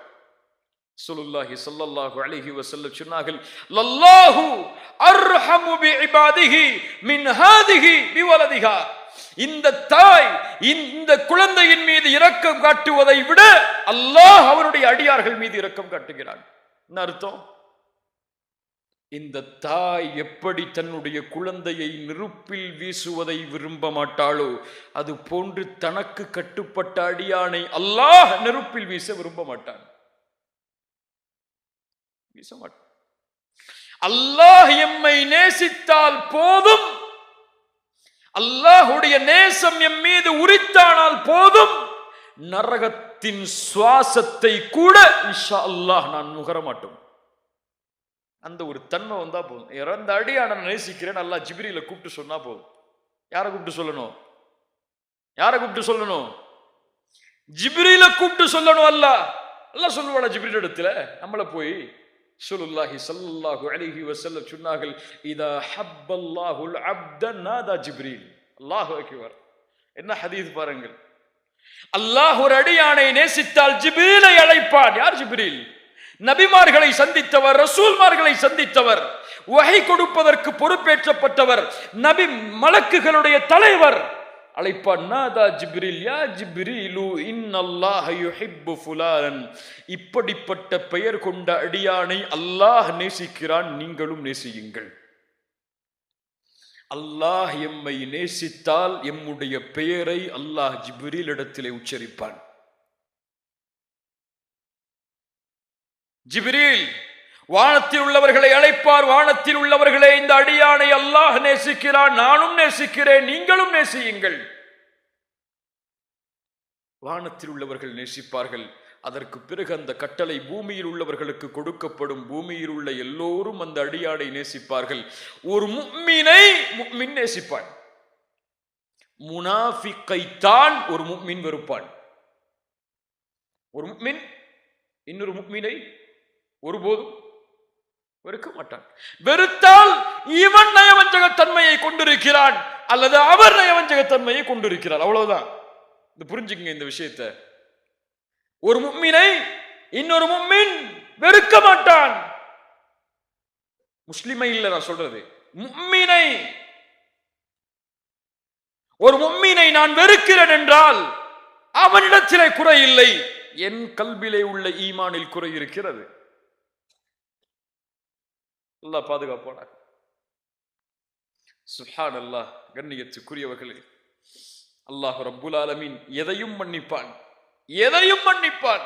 ரசூலுல்லாஹி ஸல்லல்லாஹு அலைஹி வஸல்லம் சொன்னார்கள், லல்லாஹு அர்ஹமு பிஇபாதிஹி மின் ஹாதிஹி பிவலதிஹா, இந்த தாய் இந்த குழந்தையின் மீது இரக்கம் காட்டுவதை விட அல்லாஹ் அவருடைய அடியார்கள் மீது இரக்கம் காட்டுகிறான். என்ன அர்த்தம்? இந்த தாய் எப்படி தன்னுடைய குழந்தையை நெருப்பில் வீசுவதை விரும்ப மாட்டாளோ அது போன்று தனக்கு கட்டுப்பட்ட அடியானை அல்லாஹ் நெருப்பில் வீச விரும்ப மாட்டான். அல்லாஹ் எம்மை நேசித்தால் போதும், அல்லாஹுடைய நேசம் எம் மீது உரித்தானால் போதும், நரகத்தின் சுவாசத்தை கூட இன்ஷா அல்லாஹ் நான் நுகர மாட்டோம். அந்த ஒரு தன்மை வந்தா போதும். இறந்த அடியான நேசிக்கிறேன் அல்லாஹ் ஜிப்ரீல கூப்பிட்டு சொன்னா போதும். யாரை கூப்பிட்டு சொல்லணும்? யாரை கூப்பிட்டு சொல்லணும்? ஜிப்ரீல கூப்பிட்டு சொல்லணும். அல்லாஹ் சொல்லுவாடா ஜிப்ரீல் இடத்துல? நம்மள போய் ரசூலுல்லாஹி ஸல்லல்லாஹு அலைஹி வஸல்லம் சொன்னார்கள், இதா ஹப்பல்லாஹுல் அப்த நாதா ஜிப்ரீல். அல்லாஹு அக்பர். என்ன ஹதீஸ் பாருங்கள். அல்லாஹ் ஒரு அடியானை நேசித்தால் ஜிப்ரீலை அழைப்பான். யார் ஜிப்ரீல்? நபிமார்களை சந்தித்தவர், ரசூல்மார்களை சந்தித்தவர், வஹி கொடுப்பதற்கு பொறுப்பேற்றப்பட்டவர், நபி மலக்குகளுடைய தலைவர். அழைப்பான், நாதா ஜிப்ரீல், யா ஜிப்ரீலு இன்னல்லாஹ யுஹிப்பு ஃபுலான், இப்படிப்பட்ட பெயர் கொண்ட அடியானை அல்லாஹ் நேசிக்கிறான், நீங்களும் நேசியுங்கள். அல்லாஹ் எம்மை நேசித்தால் எம்முடைய பெயரை அல்லாஹ் ஜிப்ரீல் இடத்திலே உச்சரிப்பான். ஜிப்ரீல் வானத்தில் உள்ளவர்களை அழைப்பார், வானத்தில் உள்ளவர்களே, இந்த அடியானை அல்லாஹ் நேசிக்கிறான், நானும் நேசிக்கிறேன், நீங்களும் நேசியுங்கள். வானத்தில் உள்ளவர்கள் நேசிப்பார்கள். அதற்கு பிறகு அந்த கட்டளை பூமியில் உள்ளவர்களுக்கு கொடுக்கப்படும். பூமியில் உள்ள எல்லோரும் அந்த அடியானை நேசிப்பார்கள். ஒரு முஃமினை முஃமின் நேசிப்பான். முனாஃபிக்கைத்தான் ஒரு முஃமின் வெறுப்பான். ஒரு முஃமின் இன்னொரு முஃமினை ஒருபோதும் வெறுக்க மாட்டான். வெறுத்தால் இவன் நயவஞ்சக தன்மையை கொண்டிருக்கிறான், அல்லது அவர் நயவஞ்சகத்தன்மையை கொண்டிருக்கிறார். அவ்வளவுதான். இது புரிஞ்சுக்கங்க இந்த விஷயத்தை. ஒரு முஃமினை இன்னொரு முஃமின் வெறுக்க மாட்டான். முஸ்லிமை இல்ல நான் சொல்றது, முஃமினை. ஒரு முஃமினை நான் வெறுக்கிறேன் என்றால் அவனிடத்திலே குறை இல்லை, என் கல்விலே உள்ள ஈமானில் குறை இருக்கிறது. அல்லாஹ் பாதுகாப்பானாக. சுப்ஹானல்லாஹ். கண்ணியத்துக்குரியவர்களே, அல்லாஹ் ரப்புல் ஆலமீன் எதையும் மன்னிப்பான், எதையும் மன்னிப்பான்.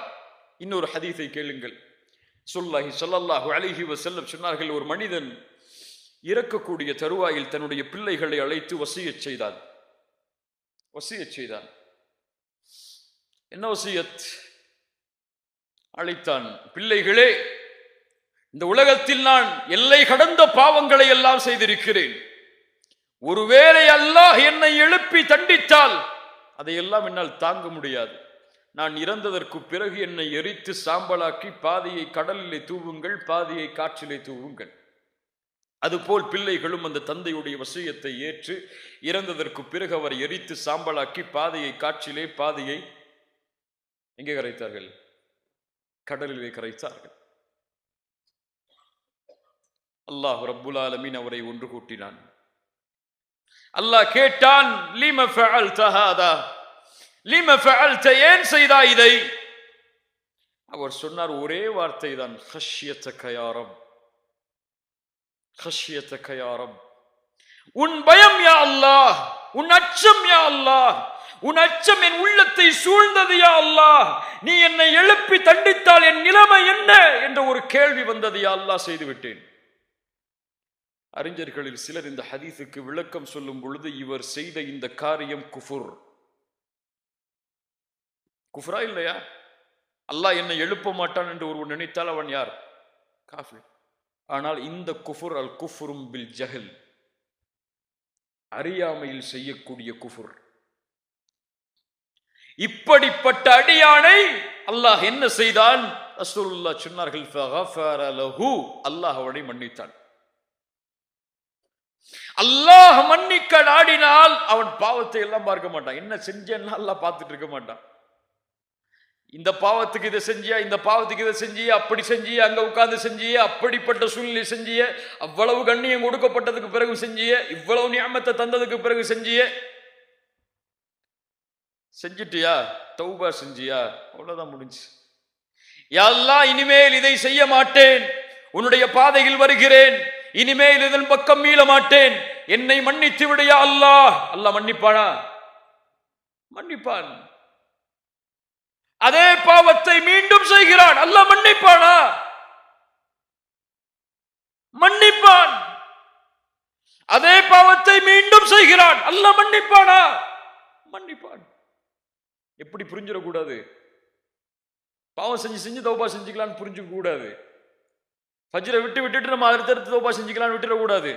இன்னொரு ஹதீஸை கேளுங்கள். ஸல்லல்லாஹு அலைஹி வஸல்லம் சொன்னார்கள், ஒரு மனிதன் இறக்கக்கூடிய தருவாயில் தன்னுடைய பிள்ளைகளை அழைத்து வசியத் செய்தான். என்ன வசியத்? அழைத்தான், பிள்ளைகளே, இந்த உலகத்தில் நான் எல்லை கடந்த பாவங்களை எல்லாம் செய்திருக்கிறேன். ஒருவேளை அல்லாஹ் என்னை எழுப்பி தண்டித்தால் அதையெல்லாம் என்னால் தாங்க முடியாது. நான் இறந்ததற்கு பிறகு என்னை எரித்து சாம்பலாக்கி பாதியை கடலிலே தூவுங்கள், பாதியை காற்றிலே தூவுங்கள். அதுபோல் பிள்ளைகளும் அந்த தந்தையுடைய வசியத்தை ஏற்று இறந்ததற்கு பிறகு அவர் எரித்து சாம்பலாக்கி பாதியை காற்றிலே, பாதியை எங்கே கரைத்தார்கள்? கடலிலே கரைத்தார்கள். அல்லாஹ் ரப்புல் ஆலமீன் அவரை ஒன்று கூட்டினான். அல்லாஹ் கேட்டான், லிம ஃபஅல்த ஹாதா, லிம ஃபஅல்த, ஏன் செய்தாய் இதை? அவர் சொன்னார் ஒரே வார்த்தை தான், ஹஷ்யதக யா ரப், ஹஷ்யதக யா ரப். உன் பயம் யா அல்லாஹ், உன் அச்சம் யா அல்லாஹ், உன் அச்சம் என் உள்ளத்தை சூழ்ந்தது யா அல்லாஹ். நீ என்னை எழுப்பி தண்டித்தால் என் நிலைமை என்ன என்ற ஒரு கேள்வி வந்தது யா அல்லாஹ், செய்து விட்டேன். அறிஞர்களில் சிலர் இந்த ஹதீஸுக்கு விளக்கம் சொல்லும் பொழுது, இவர் செய்த இந்த காரியம் குஃபுர். குஃப்ரா இல்லையா? அல்லாஹ் என்னை எழுப்ப மாட்டான் என்று ஒருவன் நினைத்தால் அவன் யார்? காஃபிர். ஆனால் இந்த குஃபுர் அல் குஃப்ரும் பில் ஜஹல், அறியாமையில் செய்யக்கூடிய குஃபுர். இப்படிப்பட்ட அடியானை அல்லாஹ் என்ன செய்தான்? ரசூலுல்லாஹ் சொன்னார்கள், ஃபகஃபர லஹு, அல்லாஹ் அவனை மன்னித்தான். அல்லாஹ் மன்னிக்க நாடினால் அவன் பாவத்தை எல்லாம் பார்க்க மாட்டான். என்ன செஞ்சேன்னா அல்லாஹ் பார்த்துட்டு இருக்க மாட்டான். இந்த பாவத்துக்கு இதை செஞ்சியா, இந்த பாவத்துக்கு இதை செஞ்சியா, அப்படி செஞ்சியா, அங்க உட்கார்ந்து செஞ்சிய, அப்படிப்பட்ட சூழ்நிலை செஞ்சிய, அவ்வளவு கண்ணியம் கொடுக்கப்பட்டதுக்கு பிறகு செஞ்சிய, இவ்வளவு நியமத்தை தந்ததுக்கு பிறகு செஞ்சிய, செஞ்சிட்டியா, தௌபா செஞ்சியா, அவ்வளவுதான் முடிஞ்சு. யா அல்லாஹ், இனிமேல் இதை செய்ய மாட்டேன், உன்னுடைய பாதையில் வருகிறேன், இனிமேல் இதன் பக்கம் மீள மாட்டேன், என்னை மன்னித்து விடையா அல்லாஹ். அல்லாஹ் மன்னிப்பானா? மன்னிப்பான். அதே பாவத்தை மீண்டும் செய்கிறான், அல்லாஹ் மன்னிப்பானா? மன்னிப்பான். அதே பாவத்தை மீண்டும் செய்கிறான், அல்லாஹ் மன்னிப்பானா? மன்னிப்பான். எப்படி புரிஞ்சிடக்கூடாது? பாவம் செஞ்சு செஞ்சு தௌபா செஞ்சுக்கலான்னு புரிஞ்சுக்க கூடாது. ஃபஜ்ரை விட்டுட்டு நம்ம அடுத்தடுத்து தௌபா செஞ்சுக்கலான்னு விட்டுடக்கூடாது.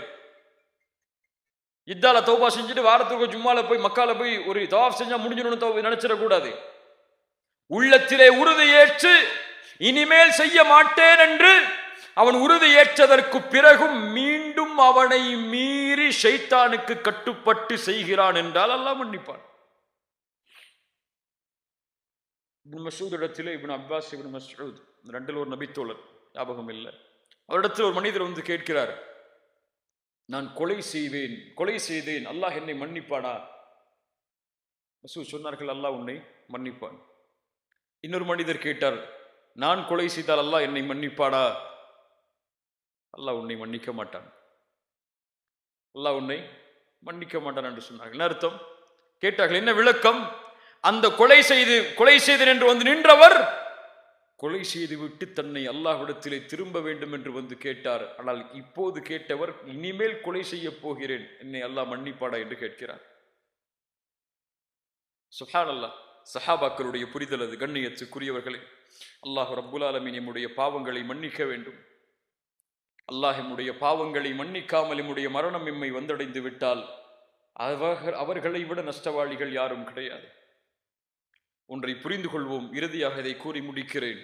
இத்தால தௌபா செஞ்சுட்டு வாரத்துக்கு ஜும்மால போய் மக்கால போய் ஒரு தவாஃப் செஞ்சா முடிஞ்சிடணும் நினைச்சிடக்கூடாது. உள்ளத்திலே உறுதி ஏற்று இனிமேல் செய்ய மாட்டேன் என்று அவன் உறுதி ஏற்றதற்கு பிறகும் மீண்டும் அவனை மீறி ஷைத்தானுக்கு கட்டுப்பட்டு செய்கிறான் என்றால் அல்லாஹ் மன்னிப்பான். இப்னு மஸ்ஊத் இடத்திலே இப்னு அப்பாஸ், இப்னு மஸ்ஊத் ரெண்டில் ஒரு நபித்தோழர், ஞாபகம் இல்லை, அவரிடத்தில் ஒரு மனிதர் வந்து கேட்கிறார், நான் கொலை செய்தேன், அல்லாஹ் என்னை மன்னிப்பானா? மஸ்ஊத் சொன்னார்கள், அல்லாஹ் உன்னை மன்னிப்பான். இன்னொரு மனிதர் கேட்டார், நான் கொலை செய்தால் அல்லாஹ் என்னை மன்னிப்பானா? அல்லாஹ் உன்னை மன்னிக்க மாட்டான், அல்லாஹ் உன்னை மன்னிக்க மாட்டான் என்று சொன்னார்கள். என்ன அர்த்தம்? கேட்டார்கள், என்ன விளக்கம்? அந்த கொலை செய்தேன் என்று வந்து நின்றவர் கொலை செய்து விட்டு தன்னை அல்லாஹ்விடத்திலே திரும்ப வேண்டும் என்று வந்து கேட்டார். ஆனால் இப்போது கேட்டவர் இனிமேல் கொலை செய்ய போகிறேன், என்னை அல்லாஹ் மன்னிப்பாடா என்று கேட்கிறார். சுப்ஹானல்லாஹ். சஹாபாக்களுடைய புரிதல் அது. கண்ணியத்துக்குரியவர்களே, அல்லாஹ் ரப்புல் ஆலமீன் நம்முடைய பாவங்களை மன்னிக்க வேண்டும். அல்லாஹ் நம்முடைய பாவங்களை மன்னிக்காமல் நம்முடைய மரணம் எம்மை வந்தடைந்து விட்டால் அவர்களை விட நஷ்டவாளிகள் யாரும் கிடையாது. ஒன்றை புரிந்து கொள்வோம், இறுதியாக இதை கூறி முடிக்கிறேன்.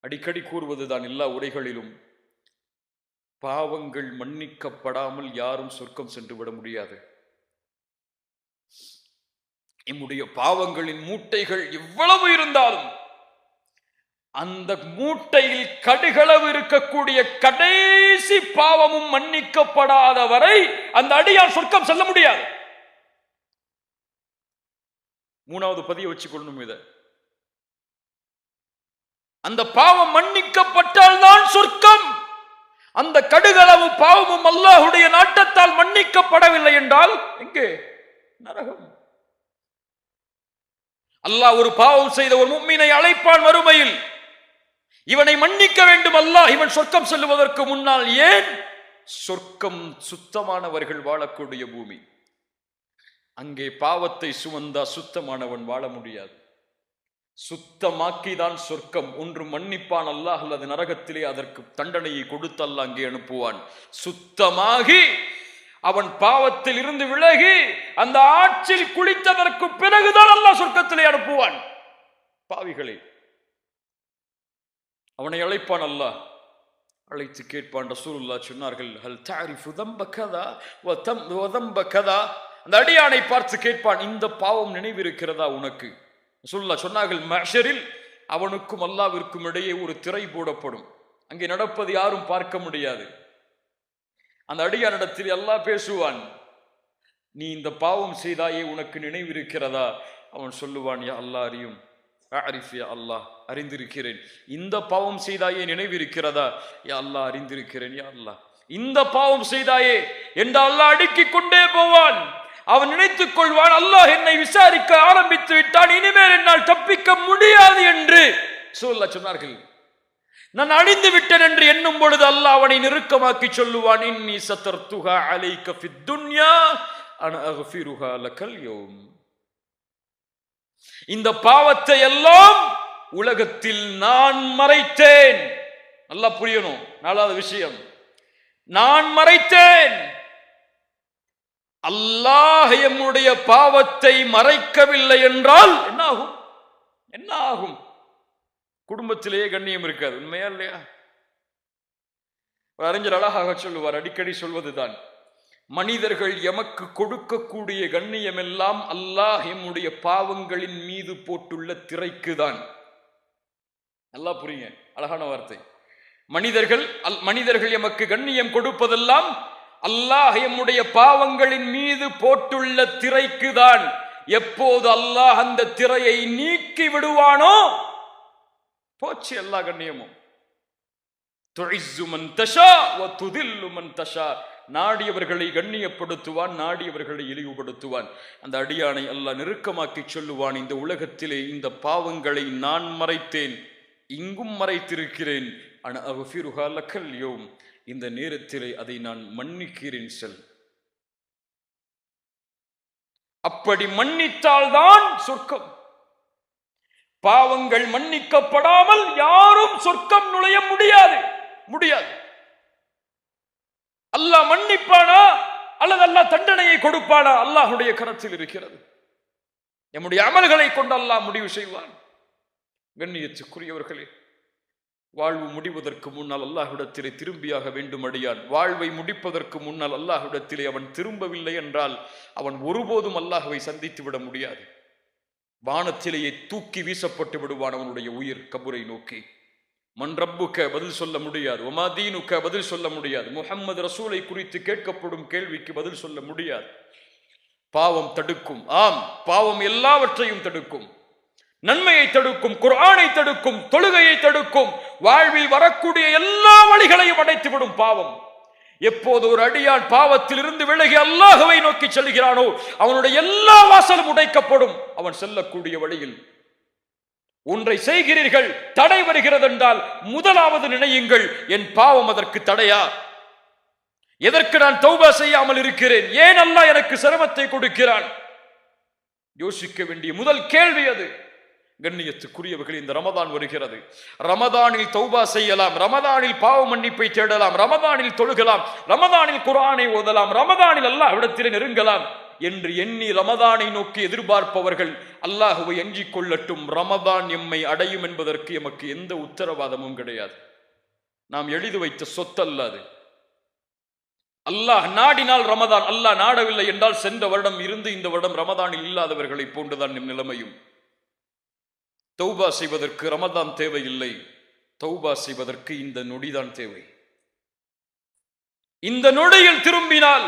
அடிக்கடி கூறுவதுதான் எல்லா உரைகளிலும், பாவங்கள் மன்னிக்கப்படாமல் யாரும் சொர்க்கம் சென்று விட முடியாது. நம்முடைய பாவங்களின் மூட்டைகள் எவ்வளவு இருந்தாலும் அந்த மூட்டையில் கடுகளவு இருக்கக்கூடிய கடைசி பாவமும் மன்னிக்கப்படாத வரை அந்த அடியான் சொர்க்கம் செல்ல முடியாது. மூணாவது பதிய வச்சுக்கொள்ளணும். இத அந்த பாவம் மன்னிக்கப்பட்டால் தான் சொர்க்கம். அந்த கடுகளவு பாவமும் அல்லாஹ்வுடைய நாட்டத்தால் மன்னிக்கப்படவில்லை என்றால் எங்கே? நரகம். அல்லாஹ் ஒரு பாவம் செய்த ஒரு முஃமினை அழைப்பான் மறுமையில், இவனை மன்னிக்க வேண்டும் அல்லாஹ், இவன் சொர்க்கம் செல்லுவதற்கு முன்னால். ஏன்? சொர்க்கம் சுத்தமானவர்கள் வாழக்கூடிய பூமி. அங்கே பாவத்தை சுமந்தா சுத்தமானவன் வாழ முடியாது. சுத்தமாக்கிதான் சொர்க்கம். ஒன்று மன்னிப்பான் அல்லாஹ், அல்லது நரகத்திலே அதற்கு தண்டனையை கொடுத்து அல்லாஹ் அங்கே அனுப்புவான். சுத்தமாகி அவன் பாவத்தில் இருந்து விலகி அந்த ஆற்றில் குளித்ததற்கு பிறகுதான் அல்லாஹ் சொர்க்கத்திலே அனுப்புவான். பாவிகளே, அவனை அழைப்பான் அல்லாஹ். அழைத்து கேட்பான். ரசூலுல்லாஹ் சொன்னார்கள், ஹல் தஅரிஃபு தம்ப கதா வ தம்ப கதா. அந்த அடியானை பார்த்து கேட்பான், இந்த பாவம் நினைவிருக்கிறதா உனக்கு? ரசூலுல்லாஹ் சொன்னார்கள், மஹ்ஷரில் அவனுக்கும் அல்லாஹ்விற்கும் இடையே ஒரு திரை போடப்படும். அங்கே நடப்பது யாரும் பார்க்க முடியாது. அந்த அடியானிடத்தில் அல்லாஹ் பேசுவான், நீ இந்த பாவம் செய்தாயே, உனக்கு நினைவிருக்கிறதா? அவன் சொல்லுவான், யா அல்லாஹ் அறியும். அரிஃப் யா அல்லாஹ், அறிந்திருக்கிறேன். இந்த பாவம் செய்தாயே நினைவிருக்கிறதா? யா அல்லாஹ் அறிந்திருக்கிறேன் யா அல்லாஹ். இந்த பாவம் செய்தாயே என்று அல்லாஹ் அடுக்கிக் கொண்டே போவான். அவன் நினைத்துக் கொள்வான், அல்லாஹ் என்னை விசாரிக்க ஆரம்பித்து விட்டான், இனிமேல் என்னால் தப்பிக்க முடியாது என்று சொன்னார்கள். நான் அழிந்து விட்டேன் என்று எண்ணும் பொழுது அல்லாஹ் அவனை நெருக்கமாக்கி சொல்லுவான், இன்னி சதர்துஹா அலைக ஃபித் துன்யா அன அக்ஃபிருஹா லகல் யௌம். இந்த பாவத்தை எல்லாம் உலகத்தில் நான் மறைத்தேன். நல்லா புரியணும். நாலாவது விஷயம், நான் மறைத்தேன். அல்லாஹ் எம்முடைய பாவத்தை மறைக்கவில்லை என்றால் என்ன ஆகும்? என்ன ஆகும்? குடும்பத்திலேயே கண்ணியம் இருக்காது. உண்மையா இல்லையா? அறிஞர் அழகாக சொல்லுவார், அடிக்கடி சொல்வதுதான், மனிதர்கள் எமக்கு கொடுக்கக்கூடிய கண்ணியம் எல்லாம் அல்லாஹ் எம்முடைய பாவங்களின் மீது போட்டுள்ள திரைக்குதான். நல்லா புரியுங்க, அழகான வார்த்தை. மனிதர்கள் எமக்கு கண்ணியம் கொடுப்பதெல்லாம் அல்லாஹ் எம்முடைய பாவங்களின் மீது போட்டுள்ள திரைக்குதான். எப்போது அல்லாஹ் அந்த திரையை நீக்கி விடுவானோ போச்சு எல்லா கண்ணியமும். துஇஸ்ஸு மன் தஷா வ துதில்லு மன் தஷா. நாடியவர்களை கண்ணியப்படுத்துவான், நாடியவர்களை இழிவுபடுத்துவான். அந்த அடியானை அல்லாஹ் நெருக்கமாக்கி சொல்லுவான், இந்த உலகத்திலே இந்த பாவங்களை நான் மறைத்தேன், இங்கும் மறைத்திருக்கிறேன். அன அக்ஃபிருஹா லகல் யௌம். இந்த நேரத்திலே அதை நான் மன்னிக்கிறேன் செல். அப்படி மன்னித்தால்தான் சொர்க்கம். பாவங்கள் மன்னிக்கப்படாமல் யாரும் சொர்க்கம் நுழைய முடியாது. அல்லாஹ் மன்னிப்பானா அல்லது அல்லாஹ் தண்டனையை கொடுப்பானா? அல்லாஹ்வுடைய கரத்தில் இருக்கிறது. நம்முடைய அமல்களை கொண்டு அல்லாஹ் முடிவு செய்வான். கண்ணியத்துக்குரியவர்களே, வாழ்வு முடிவதற்கு முன்னால் அல்லாஹ்விடத்திலே திரும்பியாக வேண்டும் அடியான். வாழ்வை முடிப்பதற்கு முன்னால் அல்லாஹ்விடத்திலே அவன் திரும்பவில்லை என்றால் அவன் ஒருபோதும் அல்லாஹ்வை சந்தித்து விட முடியாது. வானத்திலேயே தூக்கி வீசப்பட்டு விடுவான் அவனுடைய உயிர் கபரை நோக்கி. மன் ரப்புக்க பதில் சொல்ல முடியாது, ஒமா தீனுக்க பதில் சொல்ல முடியாது, முஹம்மது ரசூலை குறித்து கேட்கப்படும் கேள்விக்கு பதில் சொல்ல முடியாது. பாவம் தடுக்கும். ஆம், பாவம் எல்லாவற்றையும் தடுக்கும். நன்மையை தடுக்கும், குர்ஆனை தடுக்கும், தொழுகையை தடுக்கும், வாழ்வில் வரக்கூடிய எல்லா வழிகளையும் அடைத்துவிடும் பாவம். எப்போது ஒரு அடியான் பாவத்தில் இருந்து விலகி அல்லாஹ்வை நோக்கி செல்கிறானோ அவனுடைய எல்லா வாசலும் உடைக்கப்படும். அவன் செல்லக்கூடிய வழியில் ஒன்றை செய்கிறீர்கள், தடை வருகிறது என்றால் முதலாவது நினையுங்கள், என் பாவம் அதற்கு தடையா? எதற்கு நான் தௌபா செய்யாமல் இருக்கிறேன்? ஏன் அல்லாஹ் எனக்கு சிரமத்தை கொடுக்கிறான்? யோசிக்க வேண்டிய முதல் கேள்வி அது. கண்ணியத்துக்குரியவர்கள், இந்த ரமதான் வருகிறது. ரமதானில் தௌபா செய்யலாம், ரமதானில் பாவ மன்னிப்பை தேடலாம், ரமதானில் தொழுகலாம், ரமதானில் குர்ஆனை ஓதலாம், ரமதானில் அல்லாஹ்விடத்திலே நெருங்கலாம் என்று எண்ணி ரமதானை நோக்கி எதிர்பார்ப்பவர்கள் அல்லாஹ்வை அஞ்சிக் கொள்ளட்டும். ரமதான் எம்மை அடையும் என்பதற்கு எமக்கு எந்த உத்தரவாதமும் கிடையாது. நாம் எழுதி வைத்த சொத்தல்ல அது. அல்லாஹ் நாடினால் ரமதான், அல்லாஹ் நாடவில்லை என்றால் சென்ற வருடம் இருந்து இந்த வருடம் ரமதானில் இல்லாதவர்களை போன்றுதான் நிலைமையும். தௌபா செய்வதற்கு ரமதான் தேவையில்லை, தௌபா செய்வதற்கு இந்த நொடிதான் தேவை. இந்த நொடியில் திரும்பினால்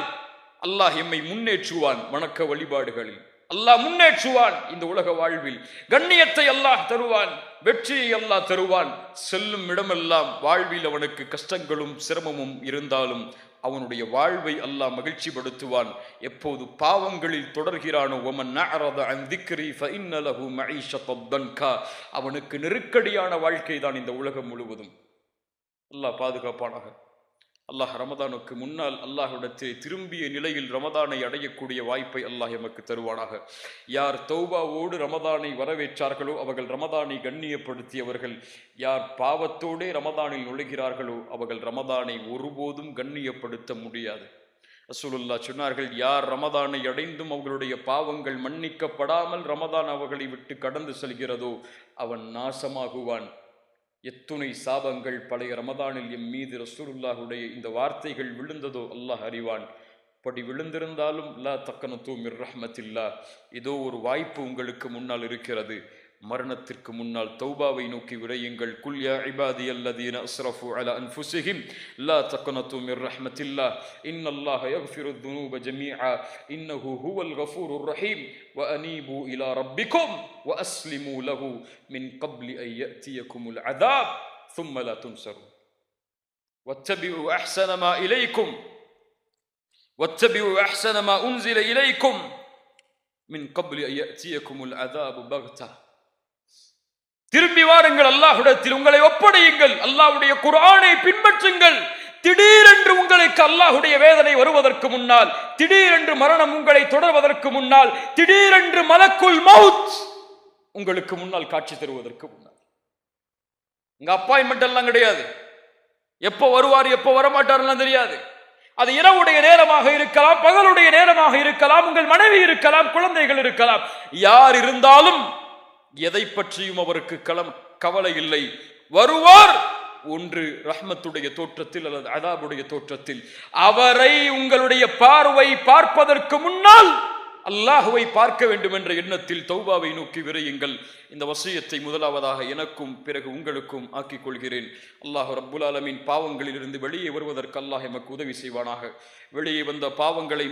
அல்லாஹ் எம்மை முன்னேற்றுவான். வணக்க வழிபாடுகளில் அல்லாஹ் முன்னேற்றுவான். இந்த உலக வாழ்வில் கண்ணியத்தை அல்லாஹ் தருவான், வெற்றியை அல்லாஹ் தருவான். செல்லும் இடமெல்லாம் வாழ்வில் அவனுக்கு கஷ்டங்களும் சிரமமும் இருந்தாலும் அவனுடைய வாழ்வை அல்லாஹ் மகிழ்ச்சி படுத்துவான். எப்போது பாவங்களில் தொடர்கிறானோ அவனுக்கு நெருக்கடியான வாழ்க்கை தான் இந்த உலகம் முழுவதும். அல்லாஹ் பாதுகாப்பானாக. அல்லாஹ் ரமதானுக்கு முன்னால் அல்லாஹ்விடத்தில் திரும்பிய நிலையில் ரமதானை அடையக்கூடிய வாய்ப்பை அல்லாஹ் எமக்கு தருவானாக. யார் தௌபாவோடு ரமதானை வரவேற்றார்களோ அவர்கள் ரமதானை கண்ணியப்படுத்தியவர்கள். யார் பாவத்தோடே ரமதானில் நுழைகிறார்களோ அவர்கள் ரமதானை ஒருபோதும் கண்ணியப்படுத்த முடியாது. ரசூலுல்லாஹ் சொன்னார்கள், யார் ரமதானை அடைந்தும் அவர்களுடைய பாவங்கள் மன்னிக்கப்படாமல் ரமதான் அவர்களை விட்டு கடந்து செல்கிறதோ அவன் நாசமாகுவான். எத்துணை சாபங்கள் பழைய ரமதானில் எம் மீது ரசூலுல்லாஹுடைய இந்த வார்த்தைகள் விழுந்ததோ அல்லாஹ் அறிவான். படி விழுந்திருந்தாலும் லா தக்கனது மிர் ரஹ்மத்தில்லாஹ், ஏதோ ஒரு வாய்ப்பு உங்களுக்கு முன்னால் இருக்கிறது. மரணத்திற்கு முன்னால் தௌபாவை நோக்கி விரையுங்கள். குல் யா இபாதியல்லதீன அஸ்ரஃபு அலா அன்ஃபுஸிஹிம் லா தக்னது மிர் ரஹ்மத்தில்லாஹ் இன்னல்லாஹ யக்ஃபிருத் துனூப ஜமீஆ இன்னஹு ஹுவல் கஃபூருர் ரஹீம் வ அனீபு இலா ரப்பிக்கும் வ அஸ்லிமு லஹு மின் கப்லி அன் யஅதியகுமுல் அஸாப் ثم لا تنصرون واتبعوا احسن ما اليكم واتبعوا احسن ما انزل اليكم من قبل ان ياتيكم العذاب بغته. திரும்பி வாருங்கள், அல்லாஹ்விடத்தில் உங்களை ஒப்படையுங்கள், அல்லாஹ்வுடைய குர்ஆனை பின்பற்றுங்கள். திடீரென்று உங்களுக்கு அல்லாஹ்வுடைய வேதனை வருவதற்கு முன்னால், திடீரென்று மரணம் உங்களை தொடர்வதற்கு முன்னால், திடீரென்று மலக்குல் மௌத் உங்களுக்கு முன்னால் காட்சி தருவதற்கு முன்னால். இங்க அப்பாயின்மெண்ட் எல்லாம் கிடையாது. எப்போ வருவார் எப்போ வரமாட்டார்லாம் தெரியாது. அது இரவுடைய நேரமாக இருக்கலாம், பகலுடைய நேரமாக இருக்கலாம், உங்கள் மனைவி இருக்கலாம், குழந்தைகள் இருக்கலாம். யார் இருந்தாலும் எதை பற்றியும் அவருக்கு கவலை இல்லை. வருவார் ஒன்று ரஹ்மத்துடைய தோற்றத்தில் அல்லது அதாபுடைய தோற்றத்தில். அவரை உங்களுடைய பார்வை பார்ப்பதற்கு முன்னால் அல்லாஹுவை பார்க்க வேண்டும் என்ற எண்ணத்தில் தௌபாவை நோக்கி விரையுங்கள். இந்த வசியத்தை முதலாவதாக எனக்கும் பிறகு உங்களுக்கும் ஆக்கிக் கொள்கிறேன். அல்லாஹ் ரப்புல் ஆலமீன் பாவங்களில் இருந்து வெளியே வருவதற்கு அல்லாஹ் எமக்கு உதவி செய்வானாக. வெளியே வந்த பாவங்களை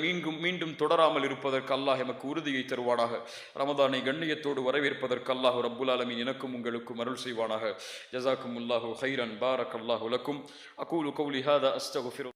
மீண்டும் தொடராமல் இருப்பதற்கு அல்லாஹ் எமக்கு உறுதியை தருவானாக. ரமதானை கண்ணியத்தோடு வரவேற்பதற்கு அல்லாஹ் ரப்புல் ஆலமீன் எனக்கும் உங்களுக்கும் அருள் செய்வானாக. ஜஸாக்குமுல்லாஹு கைரன். பாரக்கல்லாஹு லக்கும். அகூலு கௌலி ஹாதா அஸ்தக்ஃபிரு